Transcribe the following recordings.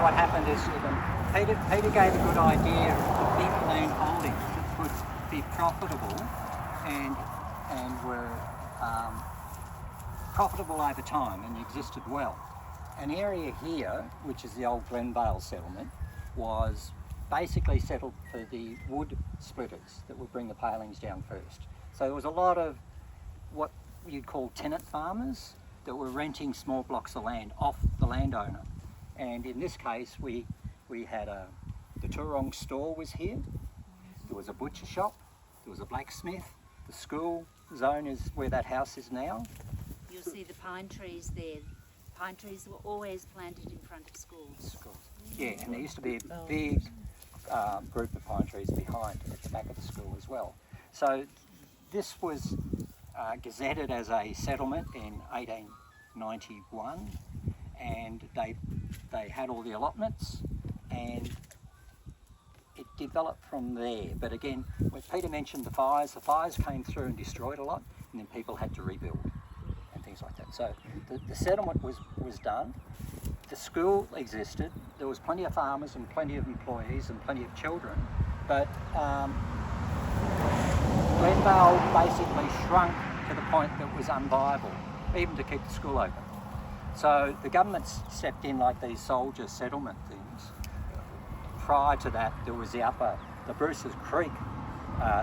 what happened is Peter gave a good idea of big land holdings that could be profitable and were profitable over time and existed well. An area here, which is the old Glenvale settlement, was basically settled for the wood splitters that would bring the palings down first. So there was a lot of what you'd call tenant farmers that were renting small blocks of land off the landowner. And in this case, we had the Turong store was here, there was a butcher shop, there was a blacksmith, the school zone is where that house is now. You'll see the pine trees there. Pine trees were always planted in front of schools. Yeah, and there used to be a big group of pine trees behind at the back of the school as well. So this was gazetted as a settlement in 1891, and they had all the allotments, and it developed from there. But again, when Peter mentioned the fires came through and destroyed a lot, and then people had to rebuild and things like that. So the settlement was done. The school existed. There was plenty of farmers and plenty of employees and plenty of children, but Glenvale basically shrunk to the point that it was unviable, even to keep the school open. So the government stepped in like these soldier settlement things. Prior to that, there was the Bruce's Creek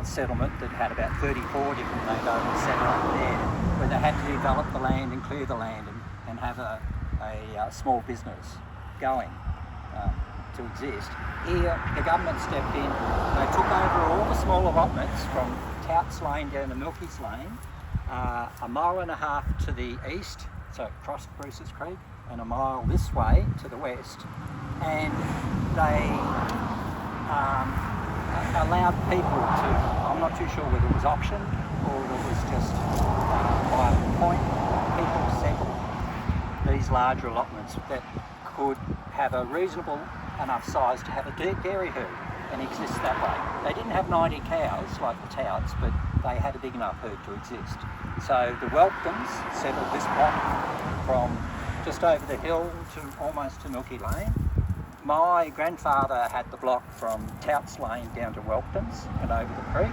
settlement that had about 34 different landowners settled up there, where they had to develop the land and clear the land and have a small business going to exist. Here, the government stepped in. They took over all the small allotments from Touts Lane down to Milky's Lane, a mile and a half to the east, so it crossed Bruce's Creek, and a mile this way to the west, and they allowed people to, I'm not too sure whether it was auction or it was just by point, people settled these larger allotments that could have a reasonable enough size to have a dairy herd and exist that way. They didn't have 90 cows like the Touts, but they had a big enough herd to exist. So the Welktons settled this block from just over the hill to almost to Milky Lane. My grandfather had the block from Touts Lane down to Welktons and over the creek,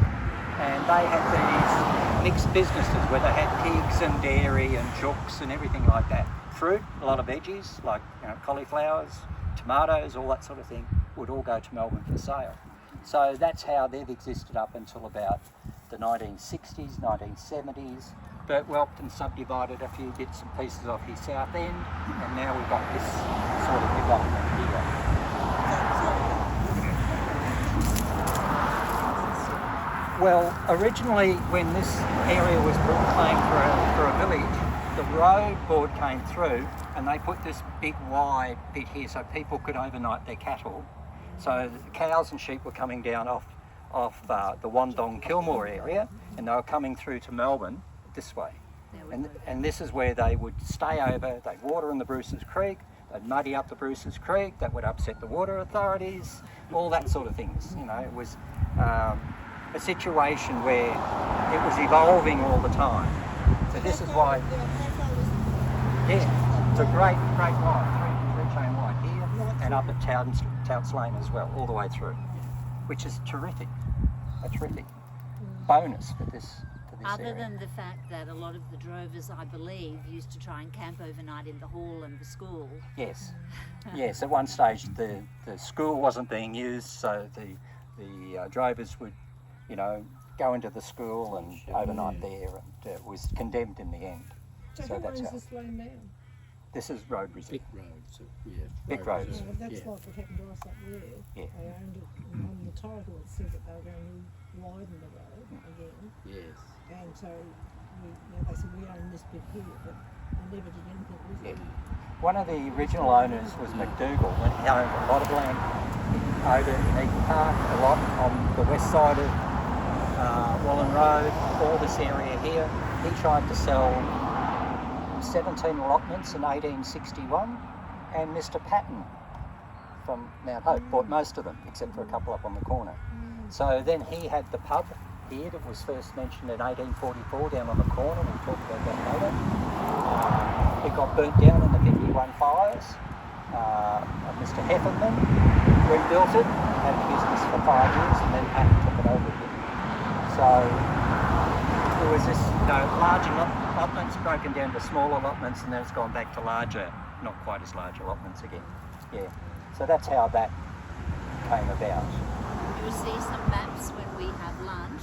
and they had these mixed businesses where they had pigs and dairy and chooks and everything like that. Fruit, a lot of veggies like cauliflowers, tomatoes, all that sort of thing would all go to Melbourne for sale. So that's how they've existed up until about the 1960s, 1970s. Bert Welkton subdivided a few bits and pieces off his south end, and now we've got this sort of development here. Well, originally when this area was claimed for a village, the road board came through and they put this big wide bit here so people could overnight their cattle. So the cows and sheep were coming down off the Wandong Kilmore area, and they were coming through to Melbourne this way. And this is where they would stay over. They'd water in the Bruce's Creek, they'd muddy up the Bruce's Creek, that would upset the water authorities, all that sort of things. You know, it was a situation where it was evolving all the time. So this is why, yeah, it's a great line, three chain line here and up at Touts Lane as well, all the way through, which is terrific, a terrific bonus for this Other area. than the fact that a lot of the drovers, I believe, used to try and camp overnight in the hall and the school. Yes, yes. At one stage, the school wasn't being used, so the drovers would, go into the school and overnight there, and it was condemned in the end. So how long is this lane now? This is road reserve. Big roads, yeah. Big roads. Yeah, that's like what happened to us up there. Yeah. They owned it, and on the title it said that they were going to widen the road again. Yes. And so they said we own this bit here, but they never did anything with it. One of the original owners was McDougall, and he owned a lot of land over in Eden Park, a lot on the west side of Wallen Road, all this area here. He tried to sell 17 allotments in 1861, and Mr. Patton from Mount Hope bought most of them, except for a couple up on the corner. So then he had the pub here that was first mentioned in 1844 down on the corner. We'll talk about that later. It got burnt down in the 51 fires, Mr. Heffernan rebuilt it, had a business for 5 years, and then Pat took it over again. So there was this, larger allotments broken down to smaller allotments, and then it's gone back to larger, not quite as large allotments again. Yeah. So that's how that came about. You'll see some maps when we have lunch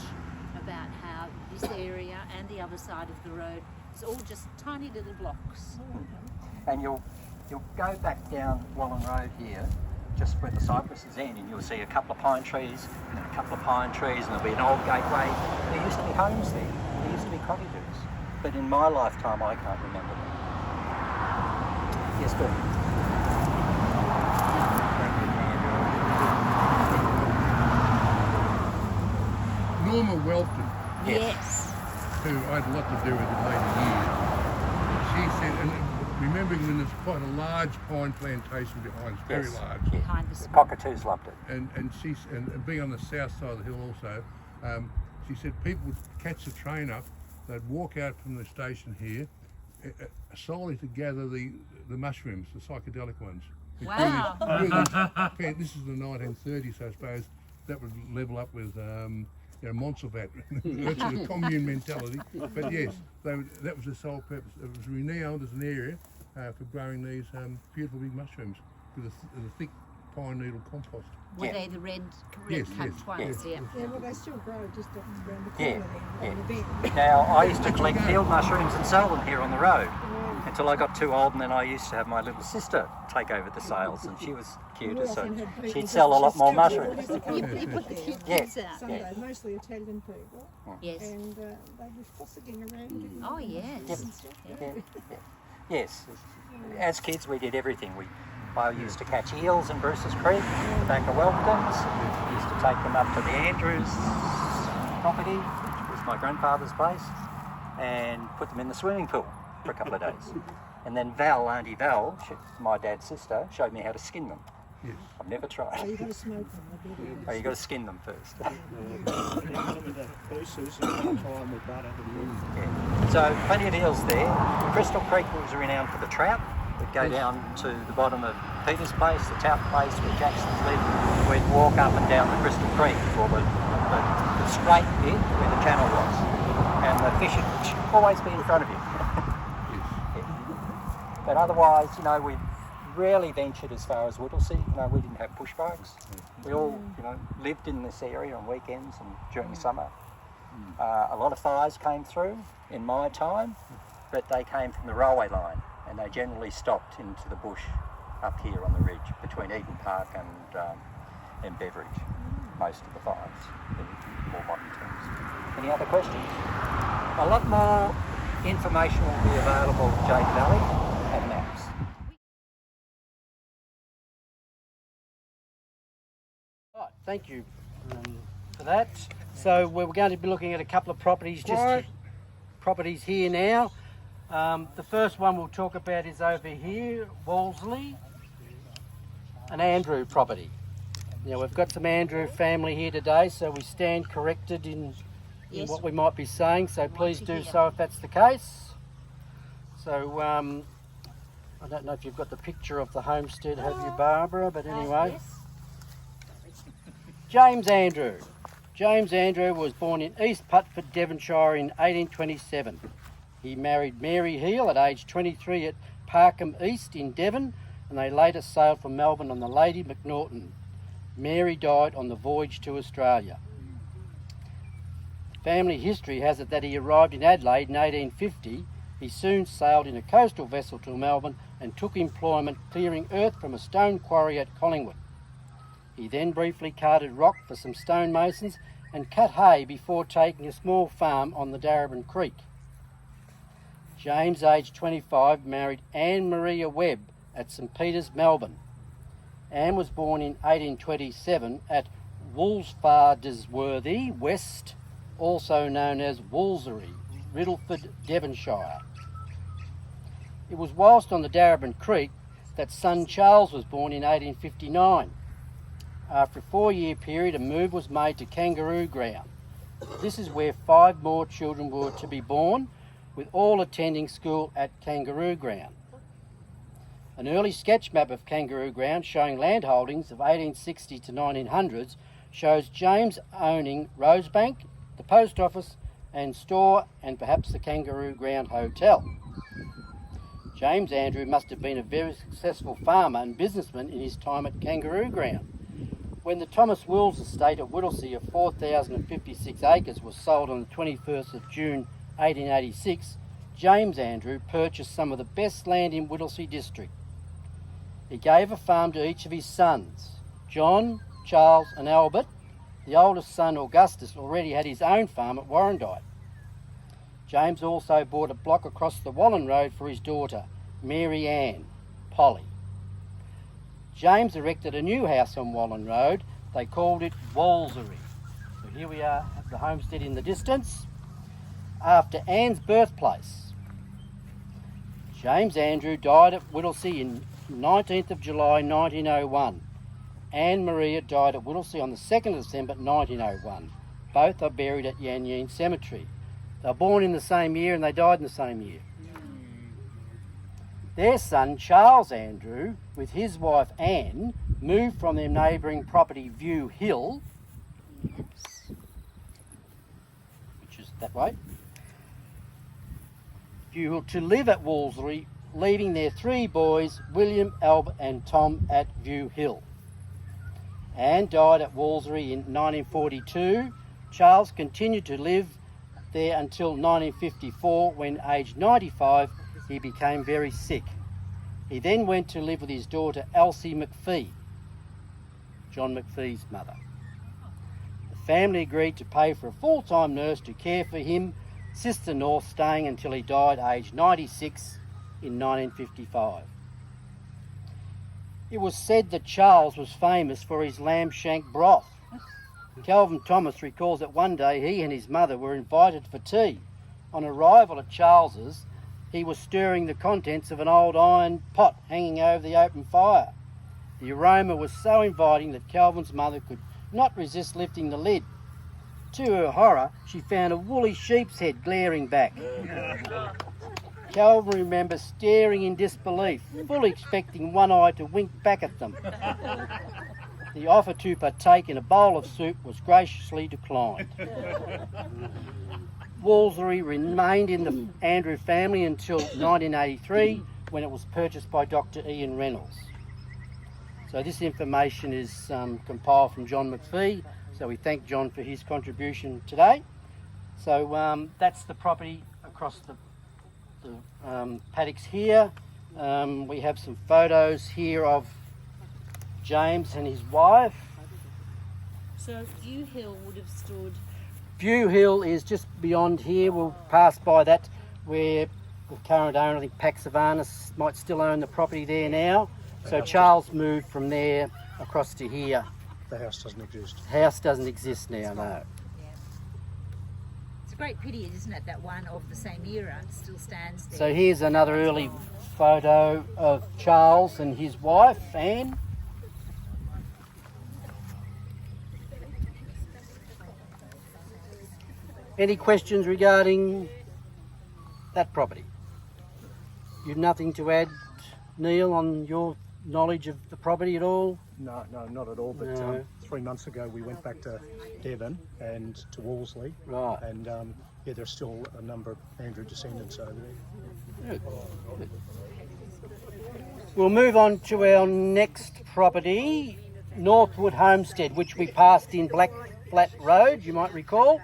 about how this area and the other side of the road is all just tiny little blocks. And you'll go back down Wallen Road here, just where the cypresses end, and you'll see a couple of pine trees, and then a couple of pine trees, and there'll be an old gateway. There used to be homes there. There used to be cottages. But in my lifetime, I can't remember them. Yes, Bill? Norma Welton, Yes. who I had a lot to do with in later years, she said, and remembering when there's quite a large pine plantation behind us, very Yes. large, Yeah. Behind the The school. cockatoos loved it. and being on the south side of the hill also, she said people would catch the train up, they'd walk out from the station here solely to gather the mushrooms, the psychedelic ones. Wow. This is the 1930s, I suppose. That would level up with Montserrat. That's a commune mentality. But yes, that was the sole purpose. It was renowned as an area for growing these beautiful big mushrooms with a thick pine needle compost. Were Yeah. they the red Yes, cut yes, ones? Yeah. Yeah, well, they still grow just around the Yeah, corner there on the bend. Now, I used to collect field mushrooms and sell them here on the road until I got too old, and then I used to have my little sister take over the sales, and she was cuter, so she'd sell a lot more mushrooms. You put the kids Yes. out. Sunday, mostly Italian people, Yes. and they were fossicking around. Getting Oh, yes. and stuff. Yeah. Yes, as kids we did everything. I used to catch eels in Bruce's Creek, the back of Welton's. Used to take them up to the Andrews property, which was my grandfather's place, and put them in the swimming pool for a couple of days. And then Val, Auntie Val, my dad's sister, showed me how to skin them. Yes. I've never Oh, tried. you've got to smoke them. They're better. Oh, you got to skin them first. Yeah. So plenty of eels there. Crystal Creek was renowned for the trout. We'd go down to the bottom of Peter's place, the trout place where Jackson's lived. We'd walk up and down the Crystal Creek, or the straight bit where the channel was. And the fish would always be in front of you. Yeah. But otherwise, we rarely ventured as far as Whittlesea. We didn't have bushbugs. We all, lived in this area on weekends and during the summer. A lot of fires came through in my time, but they came from the railway line, and they generally stopped into the bush up here on the ridge between Eden Park and Beveridge. Most of the fires, in more modern terms. Any other questions? A lot more information will be available at Jade Valley and maps. Right, thank you for that. So we're going to be looking at a couple of properties, properties here now. The first one we'll talk about is over here, Whittlesea, an Andrew property. Now we've got some Andrew family here today, so we stand corrected in Yes. what we might be saying, so please to do hear. so if that's the case. So I don't know if you've got the picture of the homestead, have you, Barbara? But anyway. Yes. James Andrew. James Andrew was born in East Putford, Devonshire in 1827. He married Mary Heel at age 23 at Parkham East in Devon, and they later sailed from Melbourne on the Lady Macnaghten. Mary died on the voyage to Australia. Family history has it that he arrived in Adelaide in 1850. He soon sailed in a coastal vessel to Melbourne and took employment clearing earth from a stone quarry at Collingwood. He then briefly carted rock for some stonemasons and cut hay before taking a small farm on the Darebin Creek. James, aged 25, married Anne Maria Webb at St Peter's, Melbourne. Anne was born in 1827 at Woolsfardesworthy West, also known as Woolsey, Riddleford, Devonshire. It was whilst on the Darebin Creek that son Charles was born in 1859. After a 4-year period, a move was made to Kangaroo Ground. This is where 5 more children were to be born, with all attending school at Kangaroo Ground. An early sketch map of Kangaroo Ground showing land holdings of 1860 to 1900s shows James owning Rosebank, the post office and store, and perhaps the Kangaroo Ground Hotel. James Andrew must have been a very successful farmer and businessman in his time at Kangaroo Ground. When the Thomas Wills estate at Whittlesea of 4,056 acres was sold on the 21st of June 1886, James Andrew purchased some of the best land in Whittlesea district. He gave a farm to each of his sons, John, Charles and Albert. The oldest son, Augustus, already had his own farm at Warrandyte. James also bought a block across the Wallen Road for his daughter, Mary Ann, Polly. James erected a new house on Wallen Road. They called it Whittlesea. So here we are at the homestead in the distance. After Ann's birthplace, James Andrew died at Whittlesea in 19th of July 1901. Anne Maria died at Whittlesea on the 2nd of December 1901. Both are buried at Yan Yean Cemetery. They were born in the same year and they died in the same year. Their son, Charles Andrew, with his wife Anne, moved from their neighbouring property View Hill, which is that way, View Hill, to live at Wolseley, leaving their three boys, William, Albert and Tom, at View Hill. Anne died at Wolseley in 1942. Charles continued to live there until 1954, when aged 95 he became very sick. He then went to live with his daughter Elsie McPhee, John McPhee's mother. The family agreed to pay for a full-time nurse to care for him, Sister North staying until he died aged 96 in 1955. It was said that Charles was famous for his lamb shank broth. Calvin Thomas recalls that one day he and his mother were invited for tea. On arrival at Charles's, he was stirring the contents of an old iron pot hanging over the open fire. The aroma was so inviting that Calvin's mother could not resist lifting the lid. To her horror, she found a woolly sheep's head glaring back. Calvin remembers staring in disbelief, fully expecting one eye to wink back at them. The offer to partake in a bowl of soup was graciously declined. Wolseley remained in the Andrew family until 1983, when it was purchased by Dr. Ian Reynolds. So this information is compiled from John McPhee, so we thank John for his contribution today. So that's the property across the paddocks here. We have some photos here of James and his wife. So View Hill would have stood... View Hill is just beyond here. We'll pass by that where the current owner, I think Paxavanis, might still own the property there now. So Charles moved from there across to here. The house doesn't exist. The house doesn't exist now, no. Yeah. It's a great pity, isn't it, that one of the same era still stands there. So here's another early photo of Charles and his wife, Anne. Any questions regarding that property? You've nothing to add, Neil, on your knowledge of the property at all? No, not at all. But No. 3 months ago we went back to Devon and to Wolseley. Right. And yeah, there's still a number of Andrew descendants over there. Good. Good. We'll move on to our next property, Northwood Homestead, which we passed in Black Flat Road, you might recall.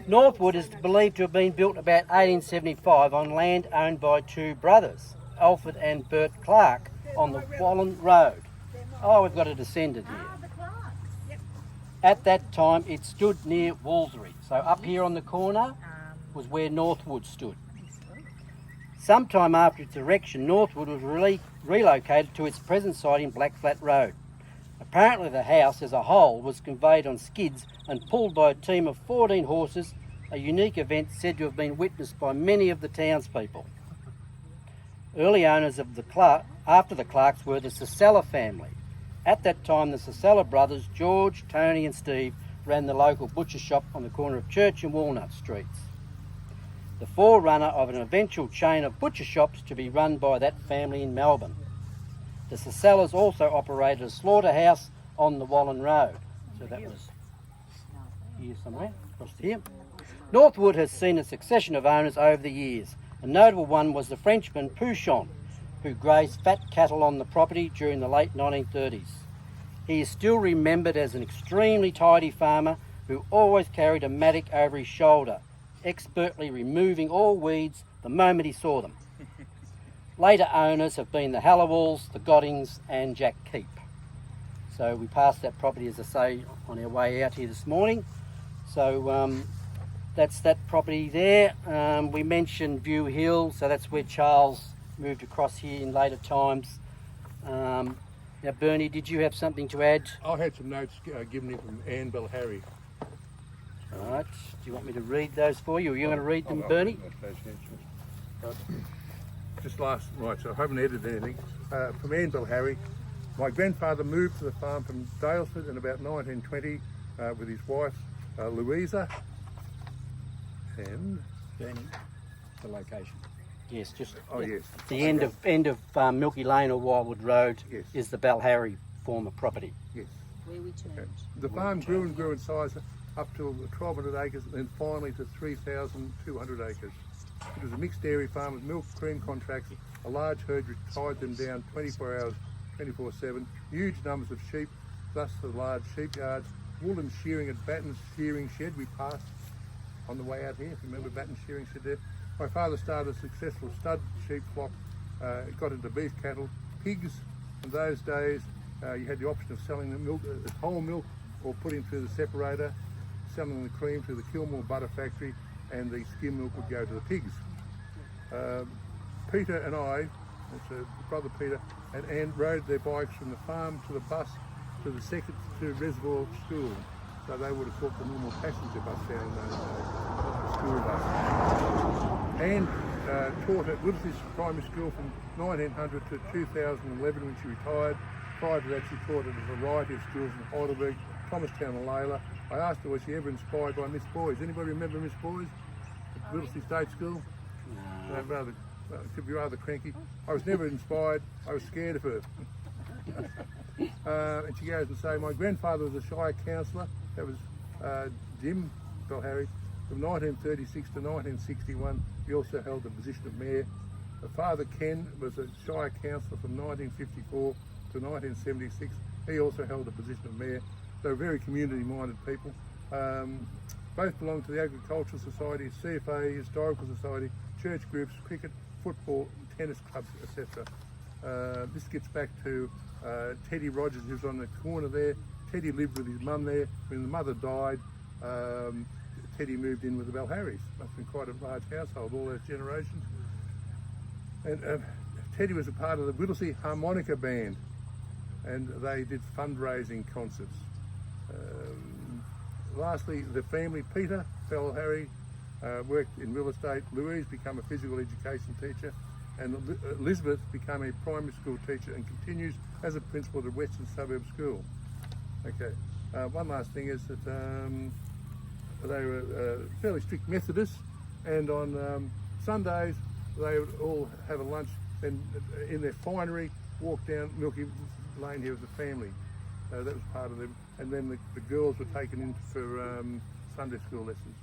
Northwood is believed to have been built about 1875 on land owned by two brothers, Alfred and Bert Clark, on the Wallen Road. Oh, we've got a descendant here. At that time, it stood near Wolseley. So up here on the corner was where Northwood stood. Sometime after its erection, Northwood was relocated to its present site in Black Flat Road. Apparently the house as a whole was conveyed on skids and pulled by a team of 14 horses, a unique event said to have been witnessed by many of the townspeople. Early owners of after the Clarks were the Sasella family. At that time, the Sasella brothers, George, Tony and Steve, ran the local butcher shop on the corner of Church and Walnut Streets. the forerunner of an eventual chain of butcher shops to be run by that family in Melbourne. The Sasellas also operated a slaughterhouse on the Wallen Road. So that was here somewhere, across here. Northwood has seen a succession of owners over the years. A notable one was the Frenchman Pouchon, who grazed fat cattle on the property during the late 1930s. He is still remembered as an extremely tidy farmer who always carried a mattock over his shoulder, expertly removing all weeds the moment he saw them. Later owners have been the Hallowalls, the Goddings and Jack Keep. So we passed that property, as I say, on our way out here this morning. So that's that property there. We mentioned View Hill, so that's where Charles moved across here in later times. Now, Bernie, did you have something to add? I had some notes given in from Anne Belharry. All right. Do you want me to read those for you? Or are you going to read them, Bernie? Just last night, so I haven't edited anything. From Anne Belharry. My grandfather moved to the farm from Dalesford in about 1920 with his wife, Louisa. And Bernie, the location. Yes, just yes, the end of Milky Lane or Wildwood Road Yes. is the Belharry former property. yes. Where we turned. The farm grew and grew in size up to 1,200 acres and finally to 3,200 acres. It was a mixed dairy farm with milk cream contracts, a large herd which tied them down 24 hours, 24/7, huge numbers of sheep, thus the large sheep yards, wool and shearing at Batten's shearing shed we passed on the way out here. If you remember Batten's shearing shed there. My father started a successful stud sheep flock, got into beef cattle, pigs. In those days, you had the option of selling the milk as whole milk or putting through the separator, selling the cream through the Kilmore butter factory, and the skim milk would go to the pigs. Peter and I, that's brother Peter, and Anne rode their bikes from the farm to the bus to the second to Reservoir School. So they would have caught the normal passenger bus down in those days, not the school bus. Anne taught at Whittlesea Primary School from 1900 to 2011 when she retired. Prior to that, she taught at a variety of schools in Heidelberg, Thomastown and Layla. I asked her, was she ever inspired by Miss Boys? Anybody remember Miss Boys at Whittlesea State School? No. Could be rather cranky. I was never inspired. I was scared of her. And she goes and say, my grandfather was a Shire councillor. That was Jim Belharry. From 1936 to 1961, he also held the position of mayor. My father Ken was a Shire councillor from 1954 to 1976. He also held the position of mayor. They were very community-minded people. Both belonged to the Agricultural Society, CFA, Historical Society, church groups, cricket, football, tennis clubs, etc. This gets back to Teddy Rogers, who's on the corner there. Teddy lived with his mum there. When the mother died, Teddy moved in with the Belharrys. Must have been quite a large household, all those generations. And Teddy was a part of the Whittlesea Harmonica Band, and they did fundraising concerts. Lastly, the family, Peter Belharry, worked in real estate. Louise became a physical education teacher, and Elizabeth became a primary school teacher and continues as a principal at Western Suburb School. Okay, one last thing is that they were fairly strict Methodists, and on Sundays they would all have a lunch and in their finery walk down Milky Lane here as a family. That was part of them, and then the girls were taken in for Sunday school lessons.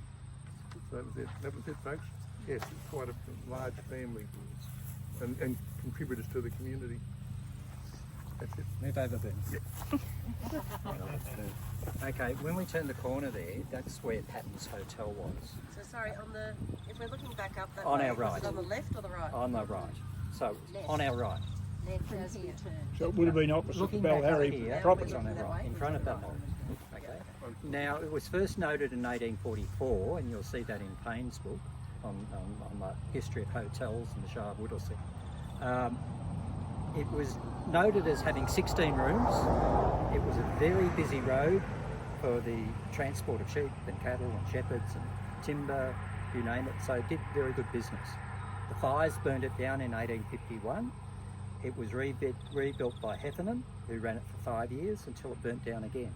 So that was it. That was it, folks. Yes, it's quite a large family and contributors to the community. That's it. Move over, Ben. Okay, when we turn the corner there, that's where Patton's Hotel was. So sorry, if we're looking back up that On way, our right. is it on the left or the right? On the right. So, on our right. Left as we turned. So it would have been opposite the Looking back up Belharry here, property. on our right, in front of that hole. Okay. Now, it was first noted in 1844, and you'll see that in Payne's book on the history of hotels in the Shire of Whittlesea. It was noted as having 16 rooms. It was a very busy road for the transport of sheep and cattle and shepherds and timber, you name it. So it did very good business. The fires burned it down in 1851. It was rebuilt by Heffernan, who ran it for 5 years until it burnt down again.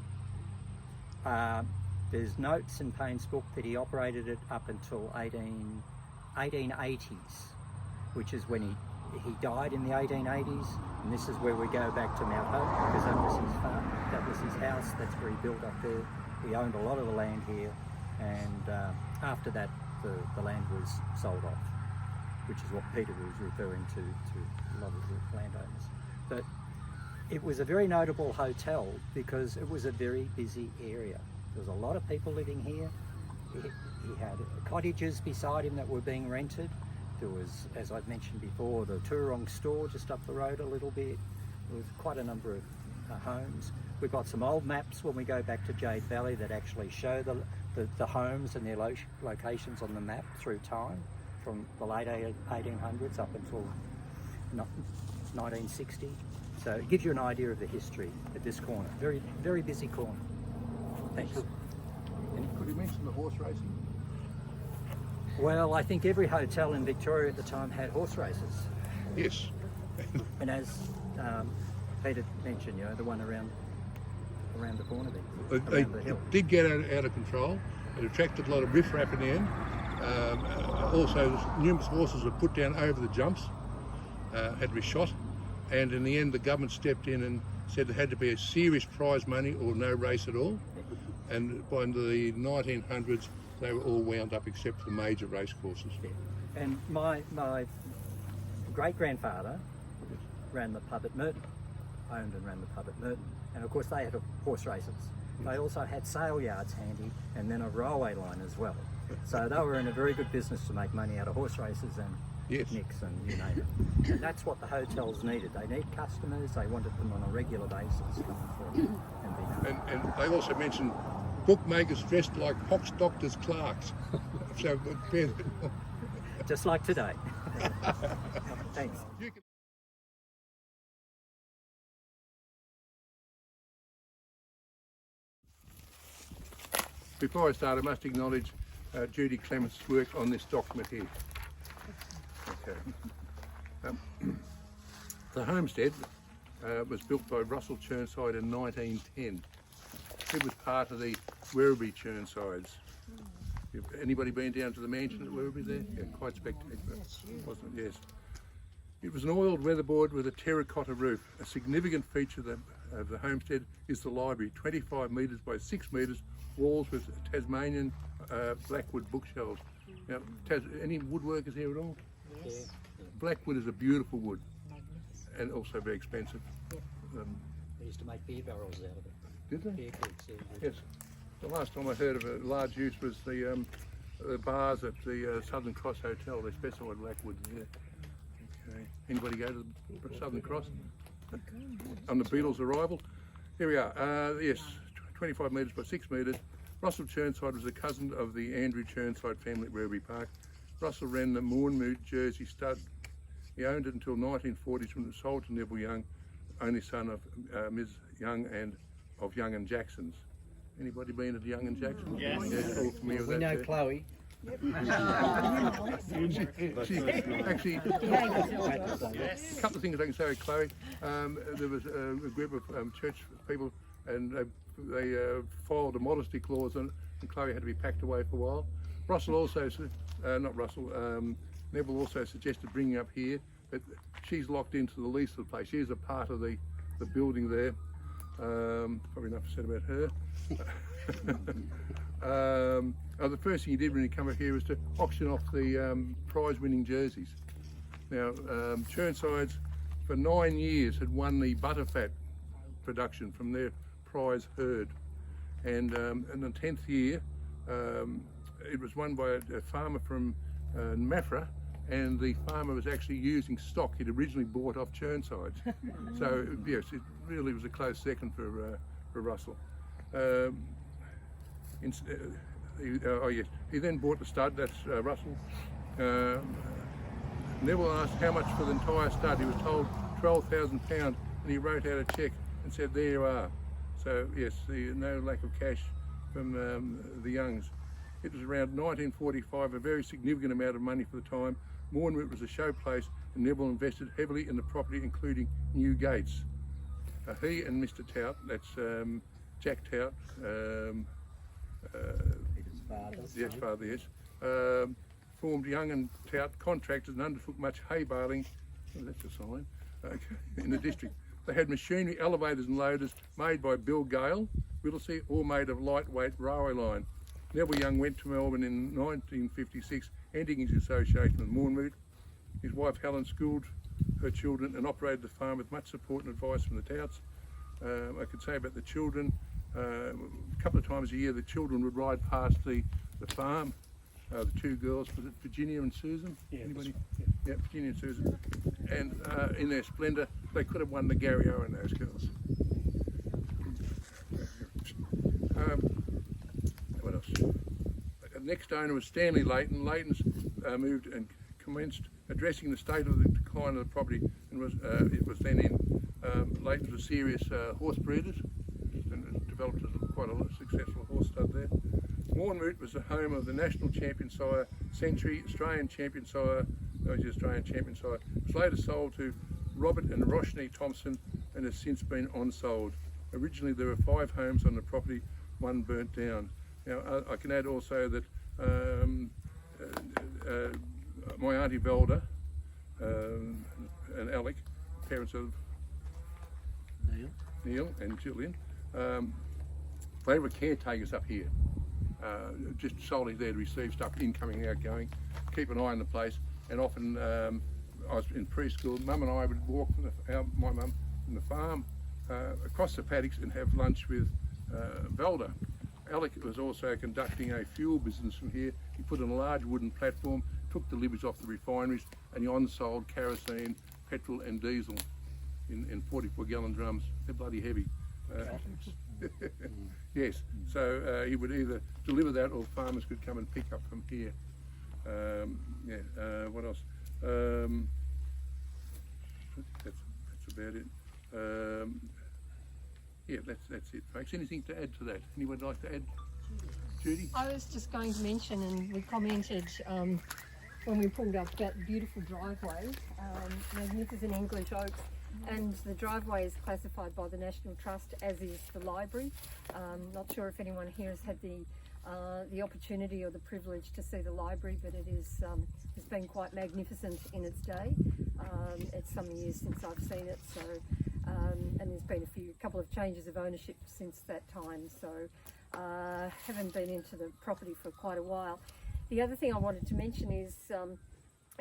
There's notes in Payne's book that he operated it up until 1880s, which is when he died in the 1880s, and this is where we go back to Mount Hope, because that was his farm, that was his house, that's where he built up there. He owned a lot of the land here, and after that the land was sold off, which is what Peter was referring to a lot of the landowners. But it was a very notable hotel because it was a very busy area. There was a lot of people living here. He had cottages beside him that were being rented. There was, as I've mentioned before, the Turong store just up the road a little bit. There was quite a number of homes. We've got some old maps when we go back to Jade Valley that actually show the homes and their locations on the map through time, from the late 1800s up until 1960. So it gives you an idea of the history at this corner. Very, very busy corner. Thanks. Could you mention the horse racing? Well, I think every hotel in Victoria at the time had horse races. Yes. And as Peter mentioned, the one around the corner there, around the hill. It did get out of control. It attracted a lot of riffraff in the end. Also, numerous horses were put down over the jumps, had to be shot, and in the end the government stepped in and said there had to be a serious prize money or no race at all. And by the 1900s they were all wound up except for the major race courses. Yeah. And my great-grandfather ran the pub at Merton, owned and ran the pub at Merton, and of course they had horse races. They also had sale yards handy and then a railway line as well. So they were in a very good business to make money out of horse races and picnics and you name it. And that's what the hotels needed. They need customers, they wanted them on a regular basis coming through and being And they also mentioned bookmakers dressed like pox doctors, clerks. So just like today. Thanks. Before I start, I must acknowledge Judy Clement's work on this document here. Okay. The homestead was built by Russell Chirnside in 1910. It was part of the Werribee Chirnsides. Anybody been down to the mansion at Werribee there? Yeah, quite spectacular, wasn't it? Yes. It was an oiled weatherboard with a terracotta roof. A significant feature of the homestead is the library, 25 metres by 6 metres, walls with Tasmanian blackwood bookshelves. Now, any woodworkers here at all? Yes. Blackwood is a beautiful wood and also very expensive. They used to make beer barrels out of it. Did they? Beer kegs, yeah. Yes. The last time I heard of a large use was the bars at the Southern Cross Hotel. They specified blackwood there. Okay. Anybody go to the Southern Cross? On the Beatles' arrival? Here we are. Yes, 25 metres by 6 metres. Russell Chirnside was a cousin of the Andrew Chirnside family at Werribee Park. Russell ran the Moornmoot Jersey stud. He owned it until 1940s when it was sold to Neville Young, only son of Ms. Young and of Young and Jackson's. Anybody been at Young and Jackson's? Yes. Yeah, all familiar with We that know there. Chloe. She actually, a couple of things I can say, Chloe. There was a group of church people and they filed a modesty clause on it, and Chloe had to be packed away for a while. Russell also, Neville also suggested bringing up here, but she's locked into the lease of the place. She's a part of the building there. Probably enough said about her. The first thing he did when he came up here was to auction off the prize-winning jerseys. Now, Chirnsides for 9 years had won the butterfat production from their prize herd, and in the 10th year it was won by a farmer from Maffra, and the farmer was actually using stock he'd originally bought off Chirnsides. So yes, it really was a close second for Russell. He then bought the stud. That's Russell. Neville asked how much for the entire stud. He was told £12,000, and he wrote out a cheque and said, "There you are." So yes, no lack of cash from the Youngs. It was around 1945, a very significant amount of money for the time. Moornmoot was a show place, and Neville invested heavily in the property, including new gates. He and Mr. Tout, that's Jack Tout, Peter's father. yes, father, yes, formed young and tout contractors and undertook much hay baling. Oh, that's a sign. Okay, in the district. They had machinery, elevators and loaders made by Bill Gale, Whittlesea, all made of lightweight railway line. Neville Young went to Melbourne in 1956, ending his association with Mornmoot. His wife Helen schooled her children and operated the farm with much support and advice from the touts. I could say about the children, a couple of times a year the children would ride past the farm. The two girls, was it Virginia and Susan? Yeah, Anybody? Yeah, Virginia and Susan. And in their splendour, they could have won the Gary Owen, those girls. What else? The next owner was Stanley Leighton. Leighton's moved and commenced addressing the state of the decline of the property, and it was then in Leighton's were serious horse breeders and developed as quite a successful horse stud there. Mornmoot was the home of the national champion sire, Century, Australian champion sire, Australian champion sire. It was later sold to Robert and Roshni Thompson and has since been on-sold. Originally there were 5 homes on the property, 1 burnt down. Now I can add also that my auntie Velda and Alec, parents of Neil and Gillian, they were caretakers up here. Just solely there to receive stuff incoming, outgoing, keep an eye on the place, and often I was in preschool, Mum and I would walk, my mum, from the farm across the paddocks and have lunch with Velda. Alec was also conducting a fuel business from here. He put in a large wooden platform, took deliveries off the refineries, and he on-sold kerosene, petrol and diesel in 44-gallon drums. They're bloody heavy. Yes, so he would either deliver that or farmers could come and pick up from here. What else? That's about it. Yeah, that's it, folks. Anything to add to that? Anyone like to add? Judy? I was just going to mention, and we commented when we pulled up that beautiful driveway, magnificent English oaks, and the driveway is classified by the National Trust, as is the library. Not sure if anyone here has had the opportunity or the privilege to see the library, but it is has been quite magnificent in its day. It's some years since I've seen it, so and there's been a couple of changes of ownership since that time, so haven't been into the property for quite a while. The other thing I wanted to mention is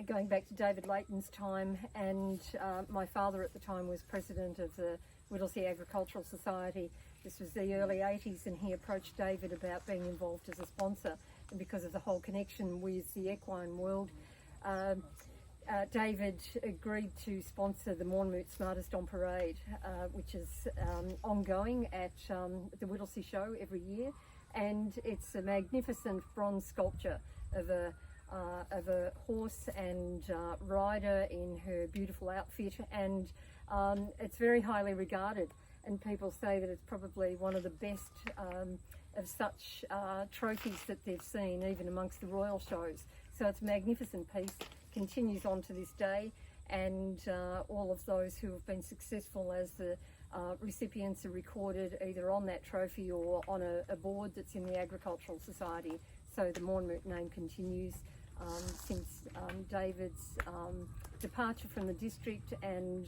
going back to David Leighton's time, and my father at the time was president of the Whittlesea Agricultural Society. This was the early 80s, and he approached David about being involved as a sponsor, and because of the whole connection with the equine world, David agreed to sponsor the Mornmoot Smartest on Parade, which is ongoing at the Whittlesea show every year, and it's a magnificent bronze sculpture of a horse and rider in her beautiful outfit, and it's very highly regarded, and people say that it's probably one of the best of such trophies that they've seen, even amongst the royal shows. So it's a magnificent piece, continues on to this day, and all of those who have been successful as the recipients are recorded either on that trophy or on a board that's in the Agricultural Society. So the Mornmoot name continues since David's departure from the district and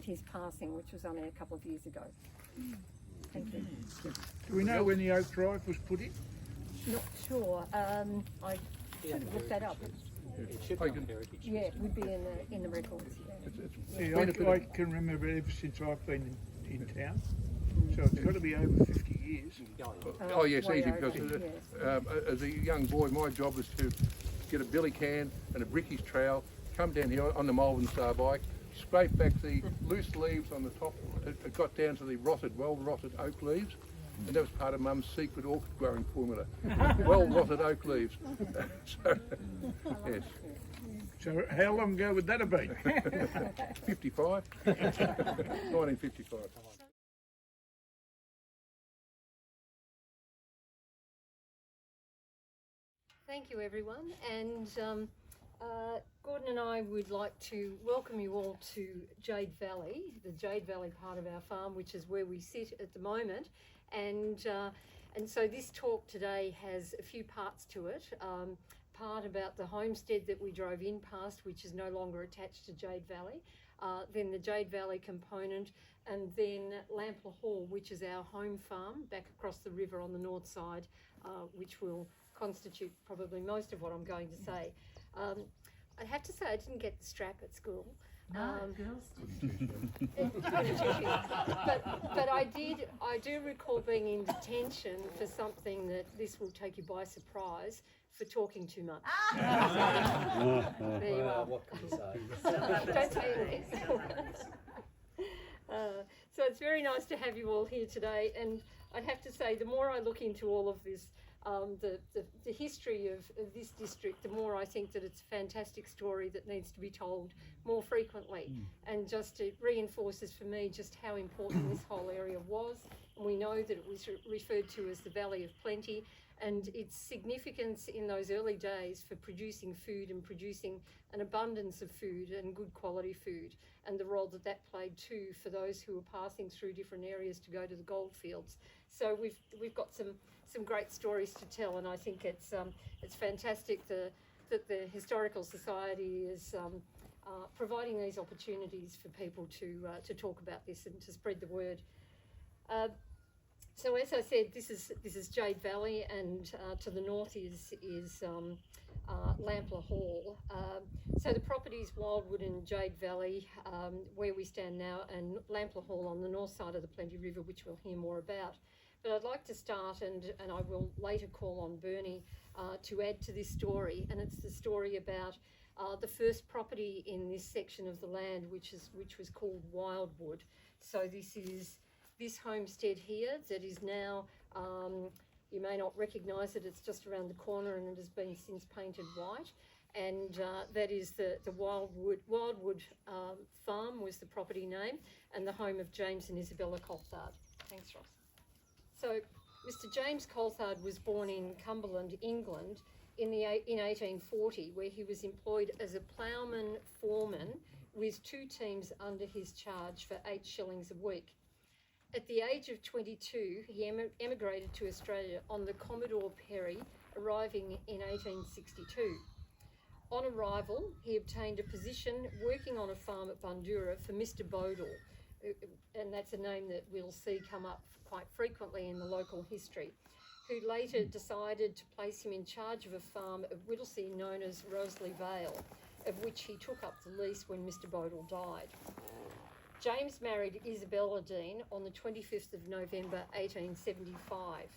his passing, which was only a couple of years ago. Thank you. Do we know when the Oak Drive was put in? Not sure. I should have looked that up. It should be on heritage. Yeah, it would be in the records. Yeah. Yeah, I can remember ever since I've been in town. So it's got to be over 50 years. Oh yes, way easy, over, because yes. as a young boy, my job was to get a billy can and a brickies trowel, come down here on the Malvern Star bike, scrape back the loose leaves on the top. It got down to the well-rotted oak leaves, and that was part of Mum's secret orchid growing formula. Well-rotted oak leaves. So, yes. So how long ago would that have been? 55. 1955. Thank you, everyone, and Gordon and I would like to welcome you all to Jade Valley, the Jade Valley part of our farm, which is where we sit at the moment, and so this talk today has a few parts to it. part about the homestead that we drove in past, which is no longer attached to Jade Valley, then the Jade Valley component, and then Lampley Hall, which is our home farm back across the river on the north side, which will constitute probably most of what I'm going to say. I'd have to say I didn't get the strap at school. No, girls but I do recall being in detention for something that this will take you by surprise, for talking too much. There you are. What can you say? Don't say anything. So it's very nice to have you all here today, and I'd have to say the more I look into all of this, the history of this district, the more I think that it's a fantastic story that needs to be told more frequently. And just it reinforces for me just how important this whole area was. And we know that it was referred to as the Valley of Plenty, and its significance in those early days for producing food and producing an abundance of food and good quality food, and the role that that played too for those who were passing through different areas to go to the gold fields. So we've got some great stories to tell, and I think it's fantastic that the Historical Society is providing these opportunities for people to talk about this and to spread the word. So as I said, this is Jade Valley, and to the north is Lampley Hall. So the properties Wildwood and Jade Valley, where we stand now, and Lampley Hall on the north side of the Plenty River, which we'll hear more about. But I'd like to start, and I will later call on Bernie to add to this story, and it's the story about the first property in this section of the land, which was called Wildwood. So this is this homestead here that is now, you may not recognise it, it's just around the corner, and it has been since painted white. And that is the Wildwood Farm was the property name, and the home of James and Isabella Coulthard. Thanks, Ross. So Mr. James Coulthard was born in Cumberland, England in 1840, where he was employed as a ploughman foreman with 2 teams under his charge for 8 shillings a week. At the age of 22, he emigrated to Australia on the Commodore Perry, arriving in 1862. On arrival, he obtained a position working on a farm at Bundoora for Mr. Bodle, and that's a name that we'll see come up quite frequently in the local history, who later decided to place him in charge of a farm at Whittlesea known as Roseley Vale, of which he took up the lease when Mr. Bodle died. James married Isabella Dean on the 25th of November 1875.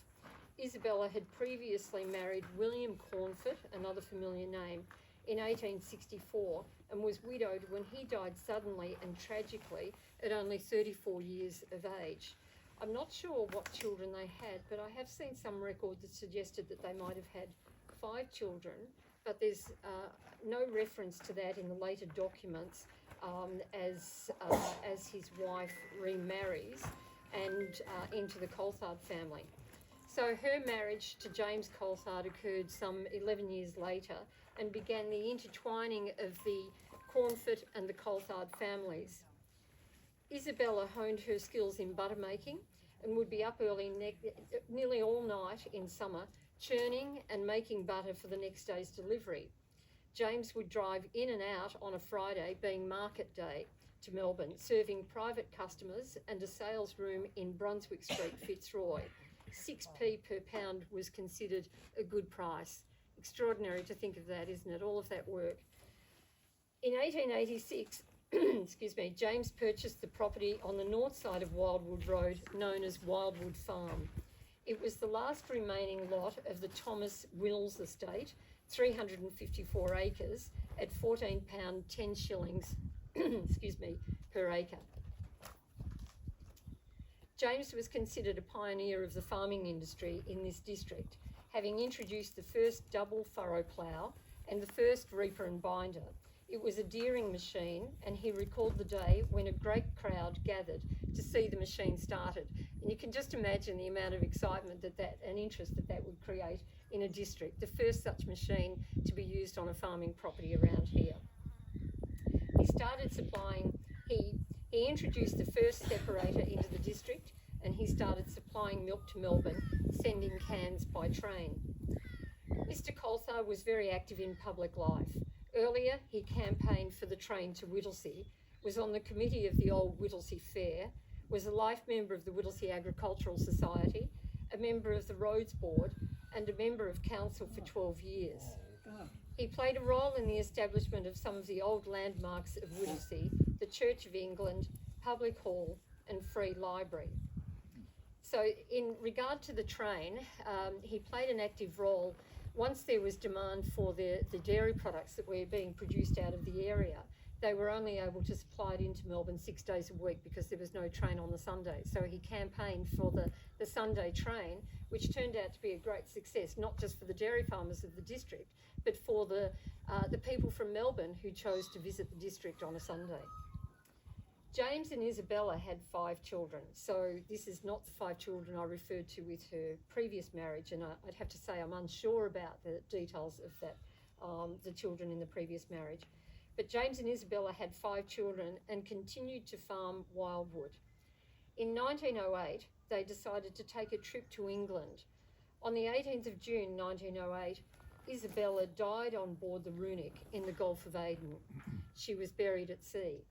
Isabella had previously married William Cornford, another familiar name, in 1864, and was widowed when he died suddenly and tragically at only 34 years of age. I'm not sure what children they had, but I have seen some record that suggested that they might have had 5 children, but there's no reference to that in the later documents as his wife remarries and into the Coulthard family. So her marriage to James Coulthard occurred some 11 years later and began the intertwining of the Cornford and the Coulthard families. Isabella honed her skills in butter making and would be up early nearly all night in summer, churning and making butter for the next day's delivery. James would drive in and out on a Friday, being market day, to Melbourne, serving private customers and a sales room in Brunswick Street, Fitzroy. 6p per pound was considered a good price. Extraordinary to think of that, isn't it? All of that work. In 1886, James purchased the property on the north side of Wildwood Road, known as Wildwood Farm. It was the last remaining lot of the Thomas Wills estate, 354 acres, at £14 10 shillings per acre. James was considered a pioneer of the farming industry in this district, having introduced the first double furrow plough and the first reaper and binder. It was a deering machine, and he recalled the day when a great crowd gathered to see the machine started. And you can just imagine the amount of excitement and interest that would create in a district, the first such machine to be used on a farming property around here. He started supplying, he introduced the first separator into the district, and he started supplying milk to Melbourne, sending cans by train. Mr. Coulthard was very active in public life. Earlier, he campaigned for the train to Whittlesea, was on the committee of the old Whittlesea Fair, was a life member of the Whittlesea Agricultural Society, a member of the Roads Board, and a member of council for 12 years. He played a role in the establishment of some of the old landmarks of Whittlesea, the Church of England, Public Hall, and Free Library. So in regard to the train, he played an active role once there was demand for the dairy products that were being produced out of the area. They were only able to supply it into Melbourne 6 days a week because there was no train on the Sunday. So he campaigned for the Sunday train, which turned out to be a great success, not just for the dairy farmers of the district, but for the people from Melbourne who chose to visit the district on a Sunday. James and Isabella had 5 children, so this is not the 5 children I referred to with her previous marriage, and I'd have to say I'm unsure about the details of that, the children in the previous marriage. But James and Isabella had 5 children and continued to farm wildwood. In 1908, they decided to take a trip to England. On the 18th of June 1908, Isabella died on board the Runic in the Gulf of Aden. She was buried at sea.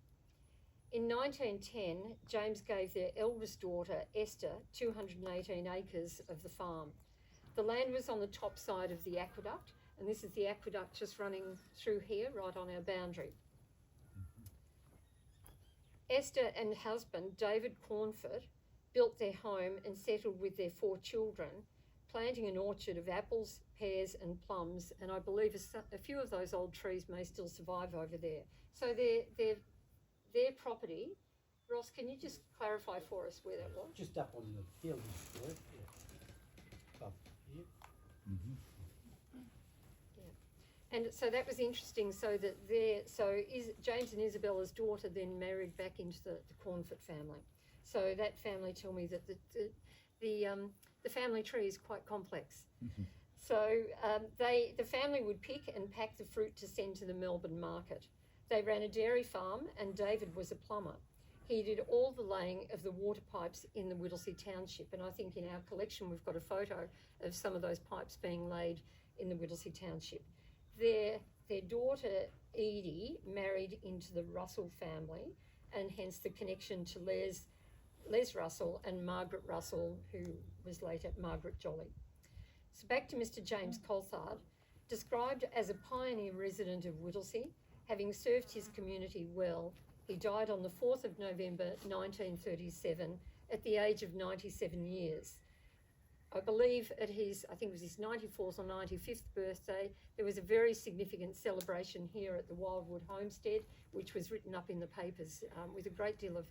In 1910, James gave their eldest daughter, Esther, 218 acres of the farm. The land was on the top side of the aqueduct, and this is the aqueduct just running through here, right on our boundary. Esther and husband, David Cornford, built their home and settled with their 4 children, planting an orchard of apples, pears and plums, and I believe a few of those old trees may still survive over there. So their property, Ross, can you just clarify for us where that was? Just up on the hill, yeah. Up here. And so that was interesting. So that James and Isabella's daughter then married back into the Cornford family. So that family tell me that the family tree is quite complex. So the family would pick and pack the fruit to send to the Melbourne market. They ran a dairy farm, and David was a plumber. He did all the laying of the water pipes in the Whittlesea township, and I think in our collection we've got a photo of some of those pipes being laid in the Whittlesea township. Their daughter Edie married into the Russell family, and hence the connection to Les Russell and Margaret Russell, who was later Margaret Jolly. So back to Mr. James Coulthard, described as a pioneer resident of Whittlesea, having served his community well, he died on the 4th of November 1937 at the age of 97 years. I believe at I think it was his 94th or 95th birthday, there was a very significant celebration here at the Wildwood Homestead, which was written up in the papers with a great deal of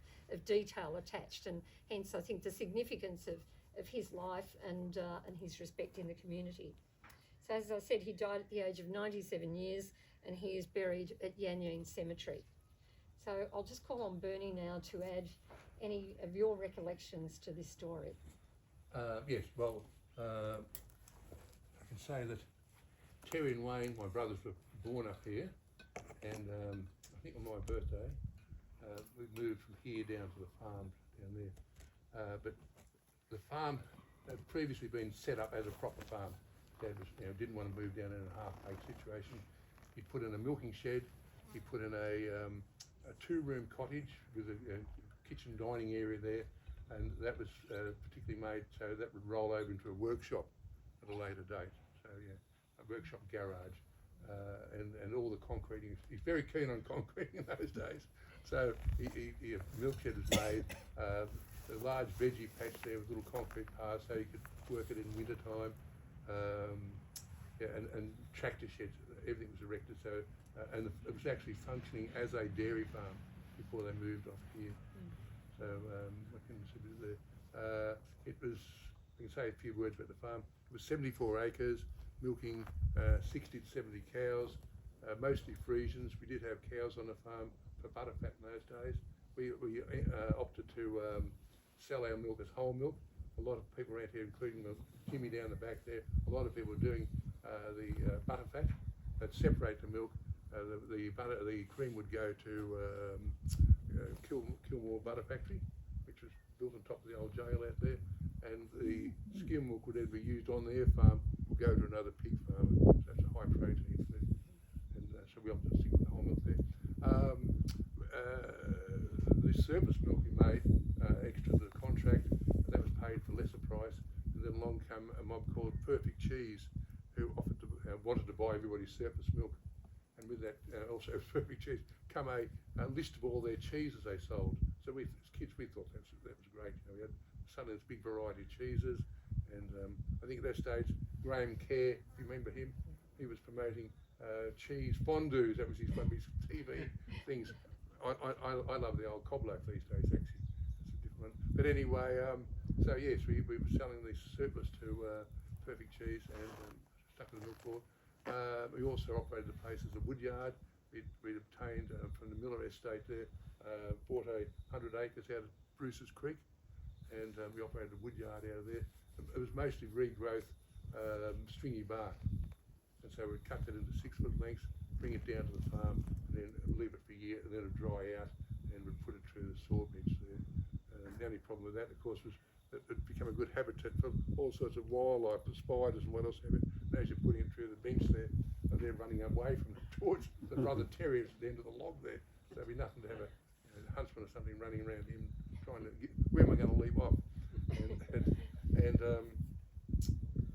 detail attached, and hence I think the significance of his life and his respect in the community. So as I said, he died at the age of 97 years, and he is buried at Yanyeen Cemetery. So I'll just call on Bernie now to add any of your recollections to this story. Yes, well, I can say that Terry and Wayne, my brothers, were born up here, and I think on my birthday, we moved from here down to the farm down there. But the farm had previously been set up as a proper farm. Dad was, didn't want to move down in a half-baked situation. He put in a milking shed. He put in a 2-room cottage with a kitchen dining area there, and that was particularly made so that would roll over into a workshop at a later date. So yeah, a workshop garage, and all the concreting. He's very keen on concreting in those days. So a milk shed was made. A large veggie patch there with little concrete paths so you could work it in winter time. And tractor sheds, everything was erected, so and it was actually functioning as a dairy farm before they moved off here. So what can I say there? It was, I can say a few words about the farm. It was 74 acres, milking 60 to 70 cows, mostly Friesians. We did have cows on the farm for butter fat in those days. We opted to sell our milk as whole milk. A lot of people around here, including Jimmy down the back there, a lot of people were doing the butter fat. They'd separate the milk. The cream would go to Kilmore Butter Factory, which was built on top of the old jail out there, and the skim milk would then be used on their farm, go to another pig farm. mob called Perfect Cheese, who offered to, wanted to buy everybody's surplus milk, and with that also Perfect Cheese come a list of all their cheeses they sold. So we, as kids, we thought that was great. You know, we had suddenly this big variety of cheeses, and I think at that stage Graham Kerr, you remember him? He was promoting cheese fondues. That was one of his TV things. I love the old cobbler these days, actually. It's a different one. But anyway, so yes, we were selling the surplus to Perfect Cheese and stuck with the milk board. We also operated the place as a wood yard. We'd obtained from the Miller estate there, bought 100 acres out of Bruce's Creek, and we operated a wood yard out of there. It was mostly regrowth stringy bark, and so we'd cut that into 6 foot lengths, bring it down to the farm, and then leave it for a year, and then it'd dry out, and we'd put it through the saw bench there. The only problem with that, of course, was that it became a good habitat for all sorts of wildlife, the spiders and what else have it. And as you're putting it through the bench there, they're running away from it towards the brother terriers at the end of the log there. So there'd be nothing to have a huntsman or something running around him trying to get, where am I going to leap off? And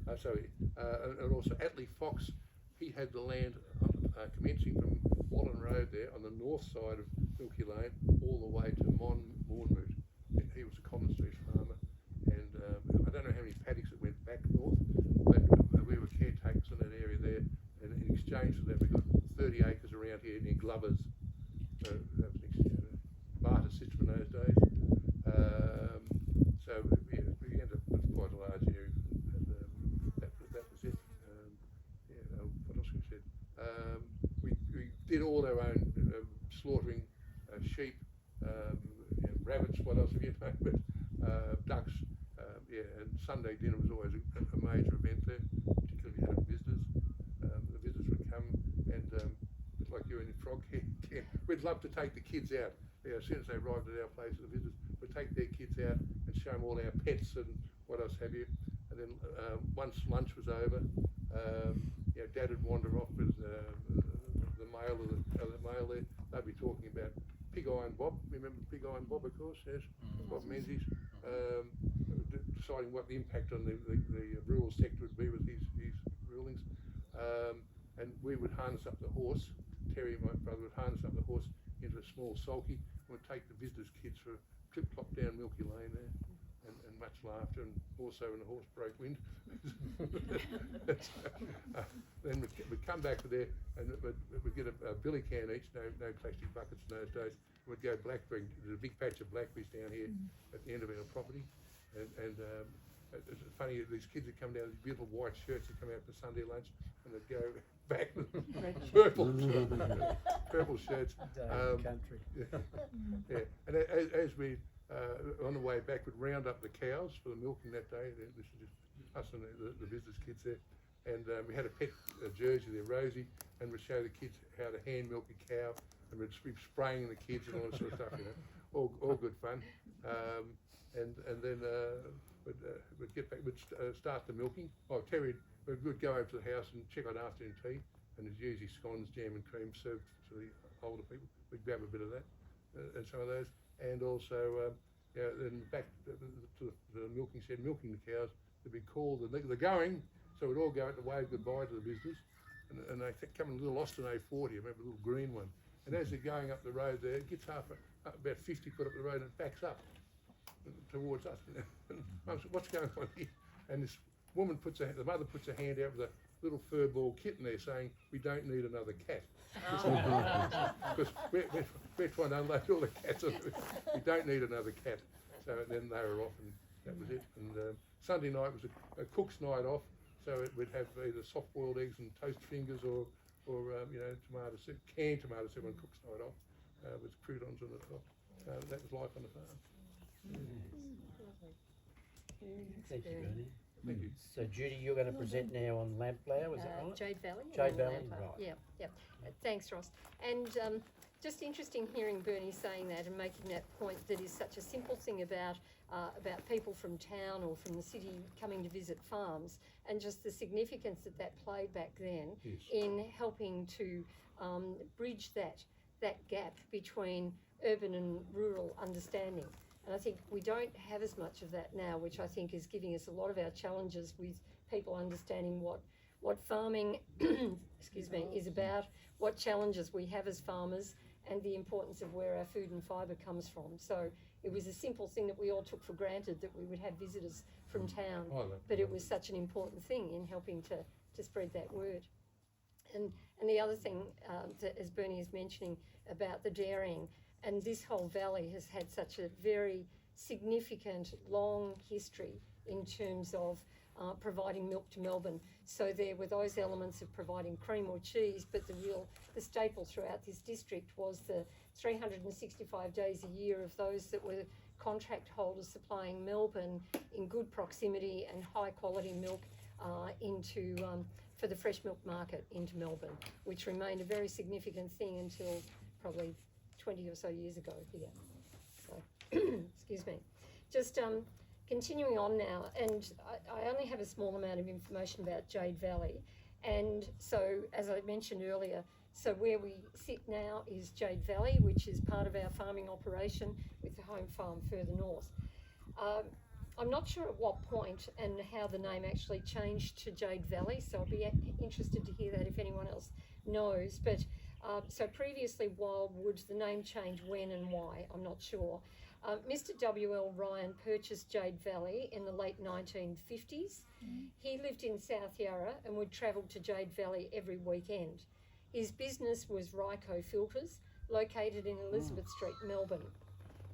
also Atlee Fox, he had the land commencing from Wallen Road there on the north side of Milky Lane all the way to Moornmoot. He was a common street farmer, and I don't know how many paddocks that went back north, but we were caretakers in that area there, and in exchange for that we got 30 acres around here near Glovers. That was an barter system in those days. So we ended up with quite a large area, and that was it. What else we said? We did all our own slaughtering, sheep, rabbits, what else have you known, but ducks, and Sunday dinner was always a major event there, particularly if you had a visitors. The visitors would come, and just like you and your frog Ken, we'd love to take the kids out. Yeah, as soon as they arrived at our place, the visitors would take their kids out and show them all our pets and what else have you. And then once lunch was over, Dad would wander off with the male there. They'd be talking about Pig Iron Bob. Remember Pig Iron Bob, of course, yes? Bob Menzies. Deciding what the impact on the rural sector would be with his rulings. And we would harness up the horse. Terry, my brother, would harness up the horse into a small sulky and would take the visitors' kids for a clip-clop down Milky Lane there. And much laughter, and also when the horse broke wind. Then we'd come back to there, and we'd get a billy can each, no plastic buckets in those days. We'd go blackberry. There's a big patch of blackberries down here at the end of our property, and it's funny, these kids would come down with beautiful white shirts that come out for Sunday lunch, and they'd go back with purple shirts. Country. Yeah, and as we on the way back, would round up the cows for the milking that day. This is just us and the visitors' kids there. And we had a pet Jersey there, Rosie, and we'd show the kids how to hand milk a cow, and we'd be spraying the kids and all that sort of stuff, all good fun. And then we'd get back, we'd start the milking. Oh, Terry would go over to the house and check on afternoon tea, and there's usually scones, jam and cream served to the older people. We'd grab a bit of that and some of those. And also, then back to the milking shed, milking the cows. They'd be called, they're going, so we'd all go out to wave goodbye to the visitors. And they come in a little Austin A40, I remember a little green one. And as they're going up the road there, it gets about 50 foot up the road and it backs up towards us. And I said, what's going on here? And this woman the mother puts her hand out with a little fur ball kitten there saying, we don't need another cat. Because we're trying to unload all the cats. We don't need another cat. So then they were off, and that was it. And Sunday night was a cook's night off, so we'd have either soft-boiled eggs and toast fingers or tomato soup, canned tomato soup on cook's night off with croutons on the top. That was life on the farm. Thank you, Bernie. Thank you. So Judy, you're going to present now on Lampflower, is that right? Jade Valley. Jade Valley, Lampflower. right. Yeah. Thanks, Ross. And just interesting hearing Bernie saying that and making that point that is such a simple thing about people from town or from the city coming to visit farms, and just the significance that played back then in helping to bridge that gap between urban and rural understanding. And I think we don't have as much of that now, which I think is giving us a lot of our challenges with people understanding what farming excuse me, is about, what challenges we have as farmers, and the importance of where our food and fibre comes from. So it was a simple thing that we all took for granted, that we would have visitors from town, but it was such an important thing in helping to spread that word. And the other thing that, as Bernie is mentioning, about the dairying, and this whole valley has had such a very significant, long history in terms of providing milk to Melbourne. So there were those elements of providing cream or cheese, but the staple throughout this district was the 365 days a year of those that were contract holders supplying Melbourne in good proximity and high quality milk for the fresh milk market into Melbourne, which remained a very significant thing until probably 20 or so years ago here. So, excuse me. Just continuing on now, and I only have a small amount of information about Jade Valley. And so, as I mentioned earlier, so where we sit now is Jade Valley, which is part of our farming operation with the home farm further north. I'm not sure at what point and how the name actually changed to Jade Valley, so I'll be interested to hear that if anyone else knows. But so previously Wildwood, the name changed when and why, I'm not sure. Mr. W.L. Ryan purchased Jade Valley in the late 1950s. He lived in South Yarra and would travel to Jade Valley every weekend. His business was Ryco Filters, located in Elizabeth Street, Melbourne.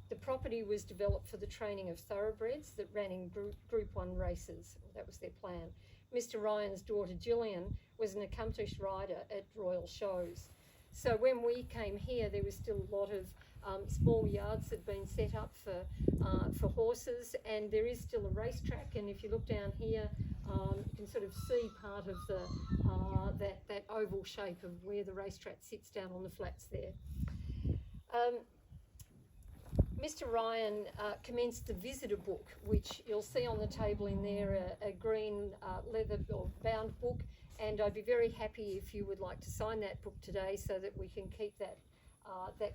The property was developed for the training of thoroughbreds that ran in Group 1 races. That was their plan. Mr. Ryan's daughter Gillian was an accomplished rider at royal shows. So when we came here, there was still a lot of small yards that had been set up for horses, and there is still a racetrack. And if you look down here, you can sort of see part of that oval shape of where the racetrack sits down on the flats there. Mr. Ryan commenced the visitor book, which you'll see on the table in there, a green leather or bound book, and I'd be very happy if you would like to sign that book today so that we can keep that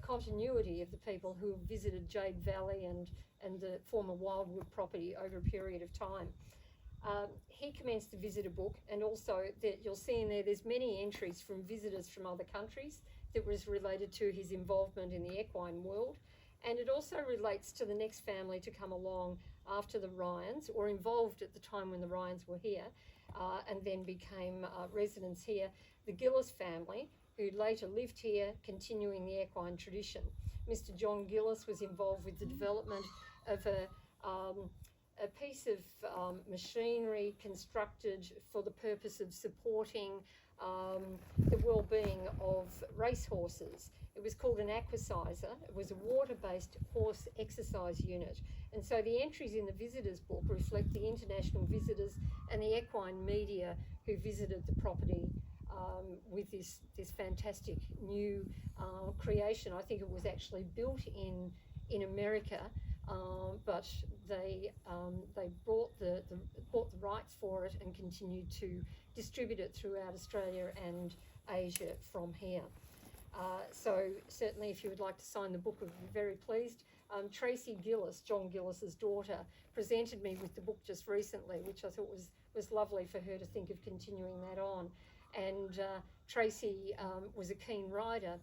continuity of the people who have visited Jade Valley and the former Wildwood property over a period of time. He commenced the visitor book, and also that you'll see in there's many entries from visitors from other countries that was related to his involvement in the equine world. And it also relates to the next family to come along after the Ryans, or involved at the time when the Ryans were here, and then became residents here. The Gillis family, who later lived here, continuing the equine tradition. Mr. John Gillis was involved with the development of a piece of machinery constructed for the purpose of supporting the well-being of racehorses. It was called an aquasizer. It was a water-based horse exercise unit. And so the entries in the visitors book reflect the international visitors and the equine media who visited the property with this fantastic new creation. I think it was actually built in America, but they bought the rights for it and continued to distribute it throughout Australia and Asia from here. So certainly if you would like to sign the book, I would be very pleased. Tracy Gillis, John Gillis's daughter, presented me with the book just recently, which I thought was lovely for her to think of continuing that on. And Tracy was a keen rider,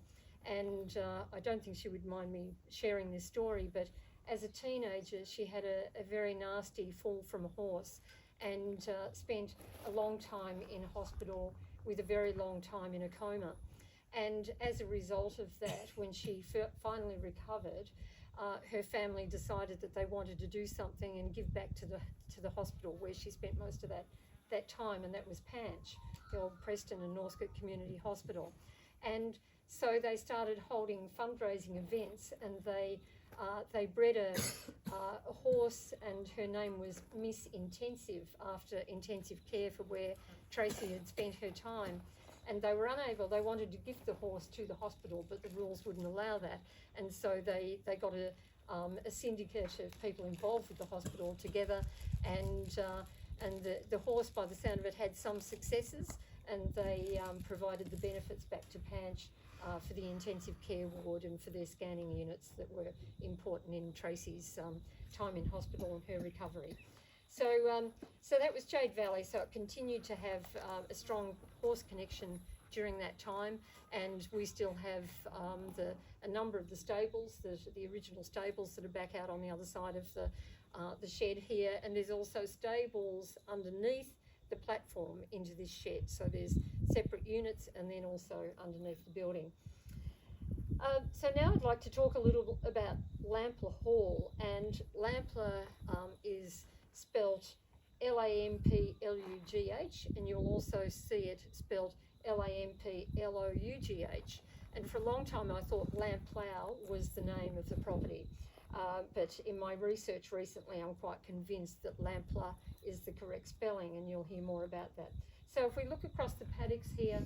and I don't think she would mind me sharing this story, but as a teenager she had a very nasty fall from a horse and spent a long time in hospital with a very long time in a coma. And as a result of that, when she finally recovered, her family decided that they wanted to do something and give back to the hospital where she spent most of that time, and that was Panch, the old Preston and Northcote Community Hospital. And so they started holding fundraising events, and they bred a horse, and her name was Miss Intensive, after intensive care for where Tracy had spent her time. And they were unable, they wanted to gift the horse to the hospital, but the rules wouldn't allow that. And so they got a syndicate of people involved with the hospital together, and the horse, by the sound of it, had some successes, and they provided the benefits back to Panch for the intensive care ward and for their scanning units that were important in Tracy's time in hospital and her recovery. So, so that was Jade Valley. So it continued to have a strong horse connection during that time, and we still have a number of the stables, the original stables that are back out on the other side of the shed here, and there's also stables underneath the platform into this shed. So there's separate units and then also underneath the building. So now I'd like to talk a little about Lampler Hall, and Lampler is spelt L-A-M-P-L-U-G-H, and you'll also see it spelt L-A-M-P-L-O-U-G-H. And for a long time I thought Lamplow was the name of the property, but in my research recently I'm quite convinced that Lampler is the correct spelling, and you'll hear more about that. So if we look across the paddocks here,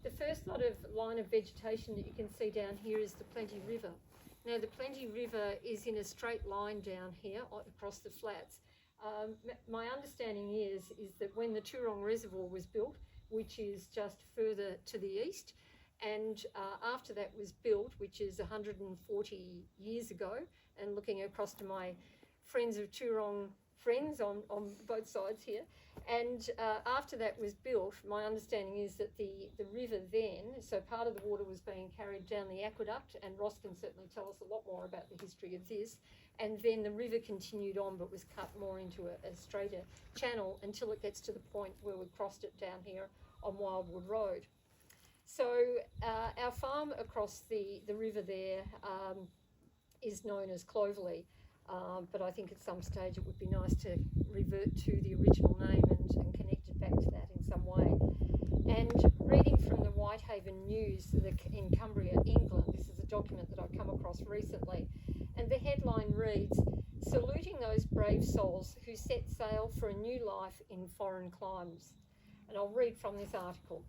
the first line of vegetation that you can see down here is the Plenty River. Now the Plenty River is in a straight line down here across the flats. My understanding is that when the Toorong Reservoir was built, which is just further to the east, and after that was built, which is 140 years ago, and looking across to my friends of Toorong friends on both sides here, and after that was built, my understanding is that the river then, so part of the water was being carried down the aqueduct, and Ross can certainly tell us a lot more about the history of this, and then the river continued on but was cut more into a straighter channel until it gets to the point where we crossed it down here on Wildwood Road. So our farm across the river there is known as Cloverley, but I think at some stage it would be nice to revert to the original name and connect it back to that in some way. And reading from the Whitehaven News in Cumbria, England, this is a document that I've come across recently, and the headline reads, "Saluting those brave souls who set sail for a new life in foreign climes." And I'll read from this article.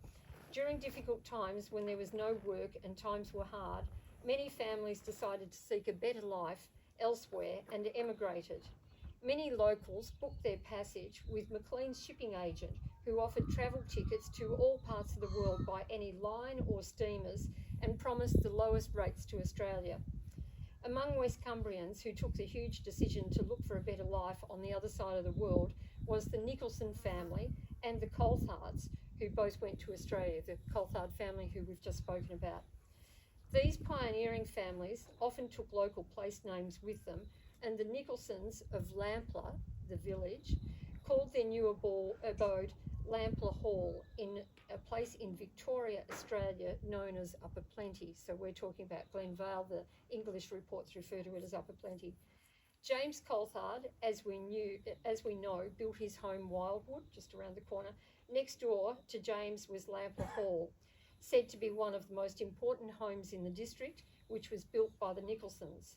During difficult times when there was no work and times were hard, many families decided to seek a better life elsewhere and emigrated. Many locals booked their passage with McLean's shipping agent, who offered travel tickets to all parts of the world by any line or steamers and promised the lowest rates to Australia. Among West Cumbrians who took the huge decision to look for a better life on the other side of the world was the Nicholson family and the Coulthards, who both went to Australia, the Coulthard family who we've just spoken about. These pioneering families often took local place names with them, and the Nicholsons of Lampler, the village, called their new abode Lampler Hall, in a place in Victoria, Australia, known as Upper Plenty. So we're talking about Glenvale. The English reports refer to it as Upper Plenty. James Coulthard, as we know, built his home Wildwood, just around the corner. Next door to James was Lampler Hall, said to be one of the most important homes in the district, which was built by the Nicholsons.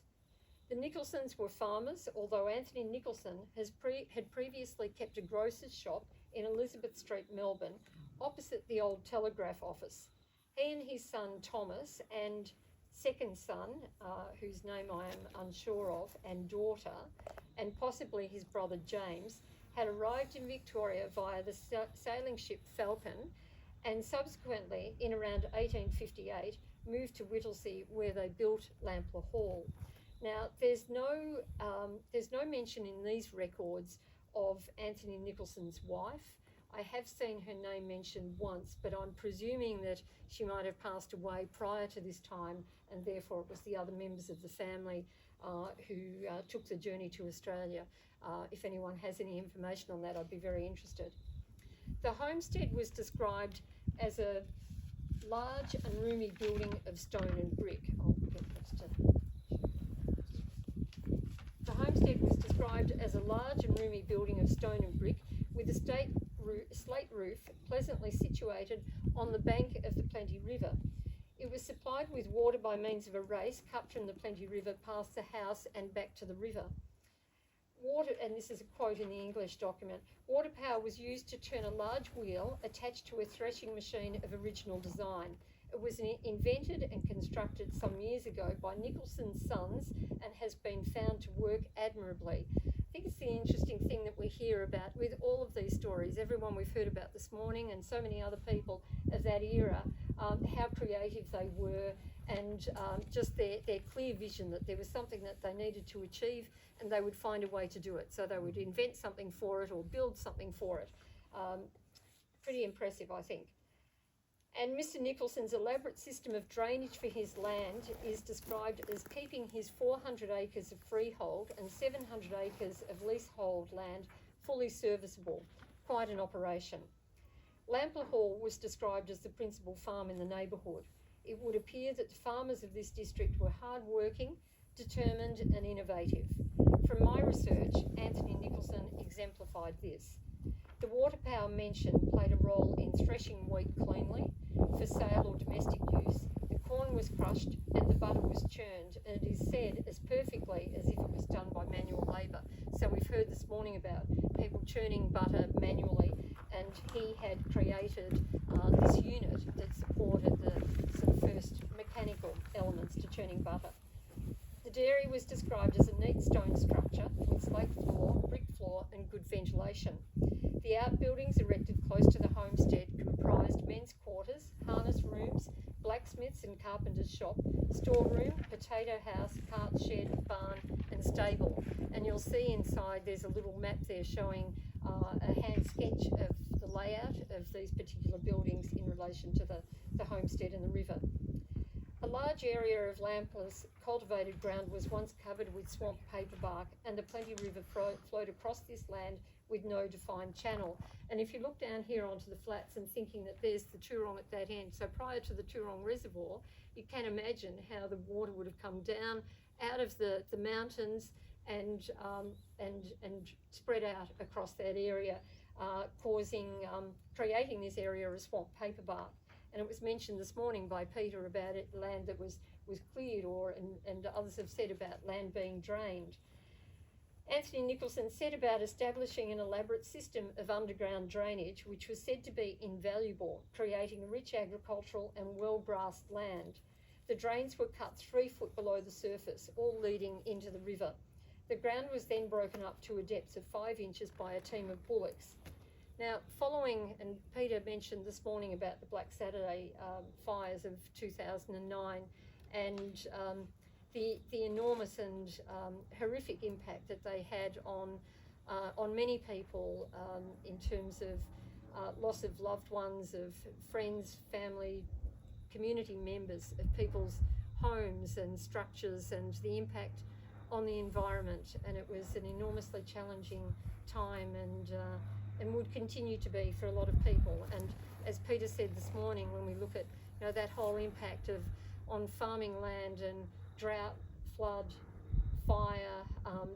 The Nicholsons were farmers, although Anthony Nicholson had previously kept a grocer's shop in Elizabeth Street, Melbourne, opposite the old telegraph office. He and his son Thomas and second son, whose name I am unsure of, and daughter, and possibly his brother James, had arrived in Victoria via the sailing ship Falcon, and subsequently, in around 1858, moved to Whittlesea, where they built Lampler Hall. Now, there's no mention in these records of Anthony Nicholson's wife. I have seen her name mentioned once, but I'm presuming that she might have passed away prior to this time, and therefore it was the other members of the family who took the journey to Australia. If anyone has any information on that, I'd be very interested. The homestead was described as a large and roomy building of stone and brick. The homestead was described as a large and roomy building of stone and brick with a slate roof pleasantly situated on the bank of the Plenty River. It was supplied with water by means of a race cut from the Plenty River past the house and back to the river. Water, and this is a quote in the English document, water power was used to turn a large wheel attached to a threshing machine of original design. It was invented and constructed some years ago by Nicholson's sons and has been found to work admirably. I think it's the interesting thing that we hear about with all of these stories, everyone we've heard about this morning and so many other people of that era how creative they were, and just their clear vision that there was something that they needed to achieve and they would find a way to do it. So they would invent something for it or build something for it. Pretty impressive, I think. And Mr. Nicholson's elaborate system of drainage for his land is described as keeping his 400 acres of freehold and 700 acres of leasehold land fully serviceable. Quite an operation. Lampley Hall was described as the principal farm in the neighbourhood. It would appear that the farmers of this district were hard-working, determined and innovative. From my research, Anthony Nicholson exemplified this. The water power mentioned played a role in threshing wheat cleanly for sale or domestic use. The corn was crushed and the butter was churned, and it is said as perfectly as if it was done by manual labour. So we've heard this morning about people churning butter manually, and he had created this unit that supported the sort of first mechanical elements to churning butter. The dairy was described as a neat stone structure with slate floor, brick floor and good ventilation. The outbuildings erected close to the homestead comprised men's quarters, harness rooms, blacksmiths and carpenter's shop, storeroom, potato house, cart shed, barn and stable. And you'll see inside there's a little map there showing a hand sketch of the layout of these particular buildings in relation to the homestead and the river. A large area of Lampley's cultivated ground was once covered with swamp paperbark, and the Plenty River flowed across this land with no defined channel. And if you look down here onto the flats and thinking that there's the Toorong at that end, so prior to the Toorong Reservoir, you can imagine how the water would have come down out of the mountains and spread out across that area, creating this area of swamp paperbark. And it was mentioned this morning by Peter about it, land that was cleared, and others have said about land being drained. Anthony Nicholson set about establishing an elaborate system of underground drainage, which was said to be invaluable, creating rich agricultural and well-grassed land. The drains were cut 3 foot below the surface, all leading into the river. The ground was then broken up to a depth of 5 inches by a team of bullocks. Now, following, and Peter mentioned this morning about the Black Saturday fires of 2009 and the enormous and horrific impact that they had on many people in terms of loss of loved ones, of friends, family, community members, of people's homes and structures, and the impact on the environment. And it was an enormously challenging time, and would continue to be for a lot of people. And as Peter said this morning, when we look at that whole impact on farming land and drought, flood, fire,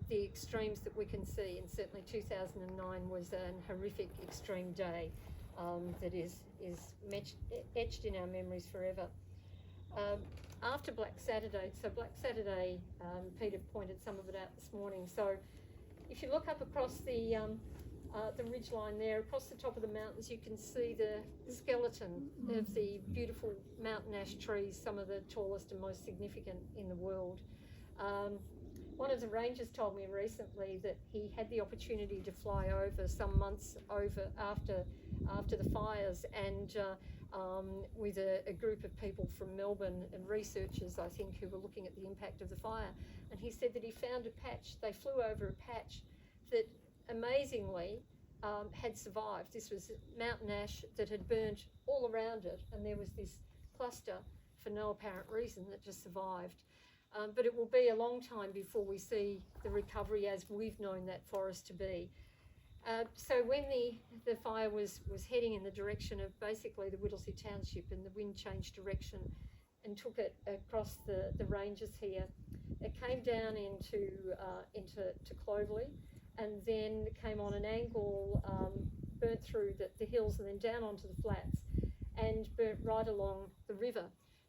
the extremes that we can see, and certainly 2009 was an horrific extreme day that is etched in our memories forever. After Black Saturday, so Black Saturday, Peter pointed some of it out this morning. So if you look up across the ridgeline there, across the top of the mountains, you can see the skeleton of the beautiful mountain ash trees, some of the tallest and most significant in the world. One of the rangers told me recently that he had the opportunity to fly over some months after the fires, and with a group of people from Melbourne and researchers, I think, who were looking at the impact of the fire. And he said that he found a patch, they flew over a patch that amazingly had survived. This was mountain ash that had burnt all around it, and there was this cluster for no apparent reason that just survived. But it will be a long time before we see the recovery as we've known that forest to be. So when the fire was heading in the direction of basically the Whittlesea township, and the wind changed direction and took it across the ranges here, it came down into Clovelly, and then came on an angle, burnt through the hills and then down onto the flats, and burnt right along the river.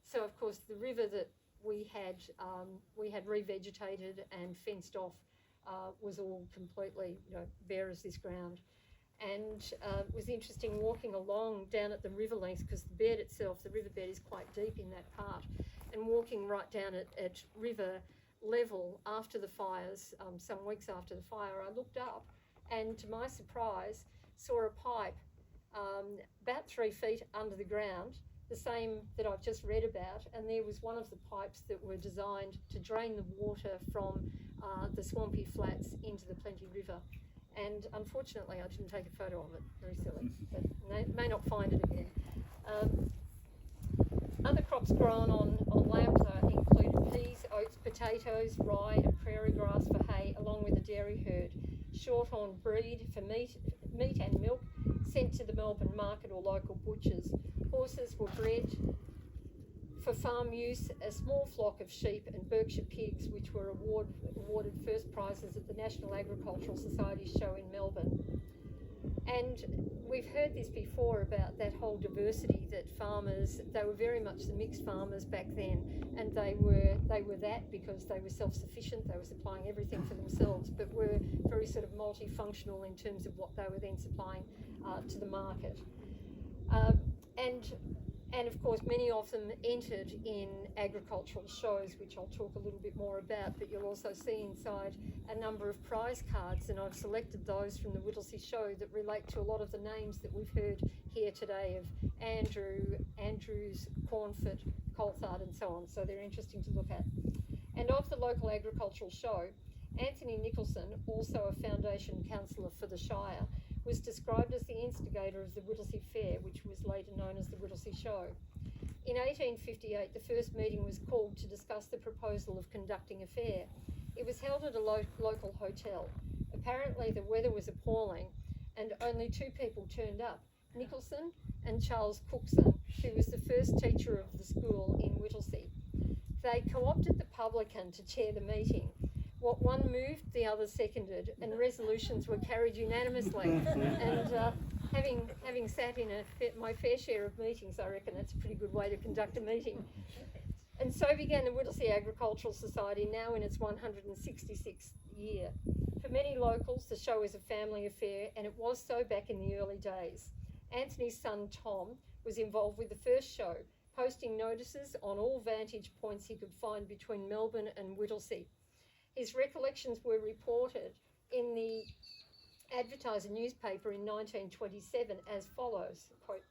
So of course the river that we had revegetated and fenced off was all completely bare as this ground. And it was interesting walking along down at the river length, because the bed itself, the riverbed, is quite deep in that part, and walking right down at river level after the fires, some weeks after the fire, I looked up and to my surprise saw a pipe about 3 feet under the ground the same that I've just read about, and there was one of the pipes that were designed to drain the water from the swampy flats into the Plenty River. And unfortunately, I didn't take a photo of it. Very silly, but may not find it again. Other crops grown on Lamplugh include peas, oats, potatoes, rye and prairie grass for hay, along with a dairy herd. Shorthorn breed for meat and milk, sent to the Melbourne market or local butchers. Horses were bred for farm use, a small flock of sheep and Berkshire pigs, which were awarded first prizes at the National Agricultural Society show in Melbourne. And we've heard this before about that whole diversity that farmers, they were very much the mixed farmers back then, and they were that because they were self-sufficient, they were supplying everything for themselves, but were very sort of multifunctional in terms of what they were then supplying to the market. And of course, many of them entered in agricultural shows, which I'll talk a little bit more about, but you'll also see inside a number of prize cards, and I've selected those from the Whittlesea show that relate to a lot of the names that we've heard here today of Andrews, Cornford, Colthart and so on, so they're interesting to look at. And of the local agricultural show, Anthony Nicholson, also a foundation councillor for the Shire, was described as the instigator of the Whittlesea Fair, which was later known as the Whittlesea Show. In 1858, the first meeting was called to discuss the proposal of conducting a fair. It was held at a local hotel. Apparently the weather was appalling and only two people turned up, Nicholson and Charles Cookson, who was the first teacher of the school in Whittlesea. They co-opted the publican to chair the meeting. What one moved, the other seconded, and resolutions were carried unanimously. And having sat in my fair share of meetings, I reckon that's a pretty good way to conduct a meeting. And so began the Whittlesea Agricultural Society, now in its 166th year. For many locals, the show is a family affair, and it was so back in the early days. Anthony's son Tom was involved with the first show, posting notices on all vantage points he could find between Melbourne and Whittlesea. His recollections were reported in the Advertiser newspaper in 1927 as follows, quote,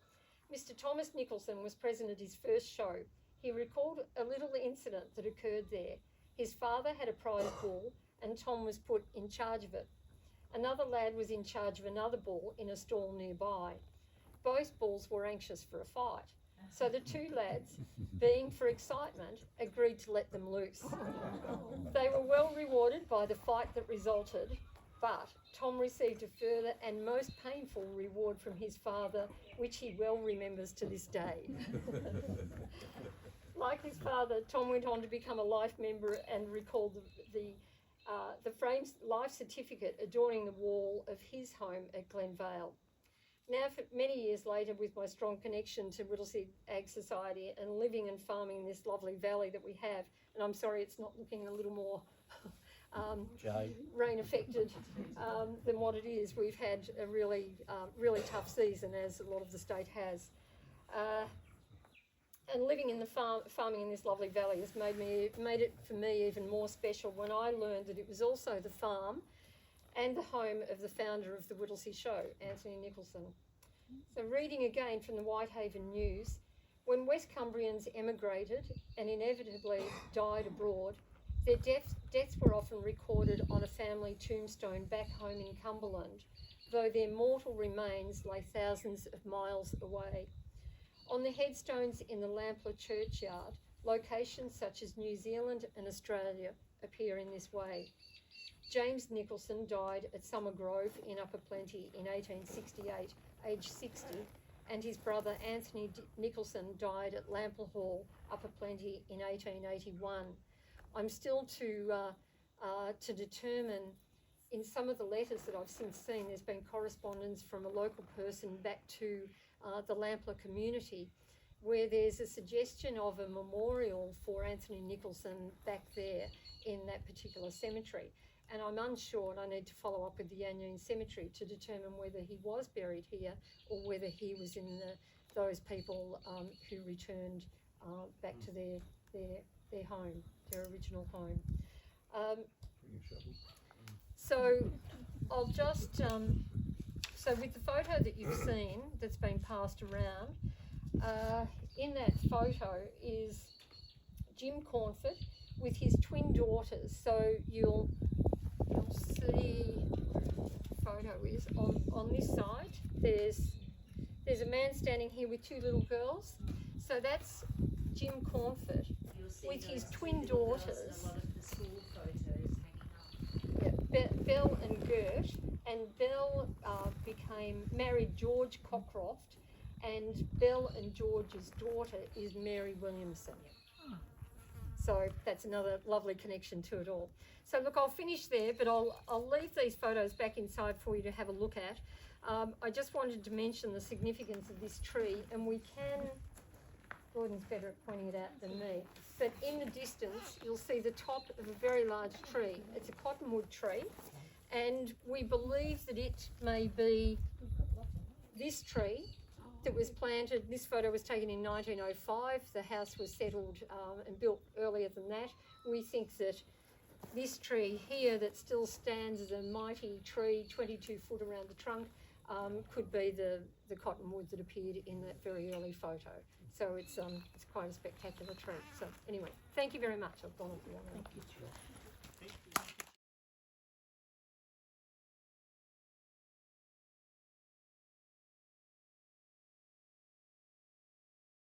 Mr. Thomas Nicholson was present at his first show. He recalled a little incident that occurred there. His father had a prize bull and Tom was put in charge of it. Another lad was in charge of another bull in a stall nearby. Both bulls were anxious for a fight. So the two lads, being for excitement, agreed to let them loose. They were well rewarded by the fight that resulted, but Tom received a further and most painful reward from his father, which he well remembers to this day. Like his father, Tom went on to become a life member and recalled the framed life certificate adorning the wall of his home at Glenvale. Now, for many years later, with my strong connection to Whittlesea Ag Society and living and farming in this lovely valley that we have, and I'm sorry it's not looking a little more rain affected than what it is. We've had a really tough season, as a lot of the state has. And living in the farming in this lovely valley has made it for me even more special when I learned that it was also the farm and the home of the founder of the Whittlesea Show, Anthony Nicholson. So reading again from the Whitehaven News, when West Cumbrians emigrated and inevitably died abroad, their deaths were often recorded on a family tombstone back home in Cumberland, though their mortal remains lay thousands of miles away. On the headstones in the Lamplugh churchyard, locations such as New Zealand and Australia appear in this way. James Nicholson died at Summer Grove in Upper Plenty in 1868, aged 60, and his brother Anthony Nicholson died at Lamplugh Hall, Upper Plenty in 1881. I'm still to determine, in some of the letters that I've since seen, there's been correspondence from a local person back to the Lamplugh community, where there's a suggestion of a memorial for Anthony Nicholson back there in that particular cemetery. And I'm unsure, and I need to follow up with the Yanyeen Cemetery to determine whether he was buried here or whether he was in those people who returned back to their home, their original home. So I'll just, so with the photo that you've seen that's been passed around, in that photo is Jim Cornford with his twin daughters. So you'll see photo is on this side. There's a man standing here with two little girls. So that's Jim Cornford with his twin daughters. A lot of the school photos hanging up. Yeah, Belle and Gert, and Belle married George Cockcroft, and Belle and George's daughter is Mary Williamson. So that's another lovely connection to it all. So look, I'll finish there, but I'll leave these photos back inside for you to have a look at. I just wanted to mention the significance of this tree, and we can, Gordon's better at pointing it out than me, but in the distance you'll see the top of a very large tree. It's a cottonwood tree, and we believe that it may be this tree that was planted. This photo was taken in 1905. The house was settled and built earlier than that. We think that this tree here that still stands as a mighty tree, 22 foot around the trunk, could be the cottonwood that appeared in that very early photo. So it's quite a spectacular tree. So anyway, thank you very much. I've gone on for long. Thank you.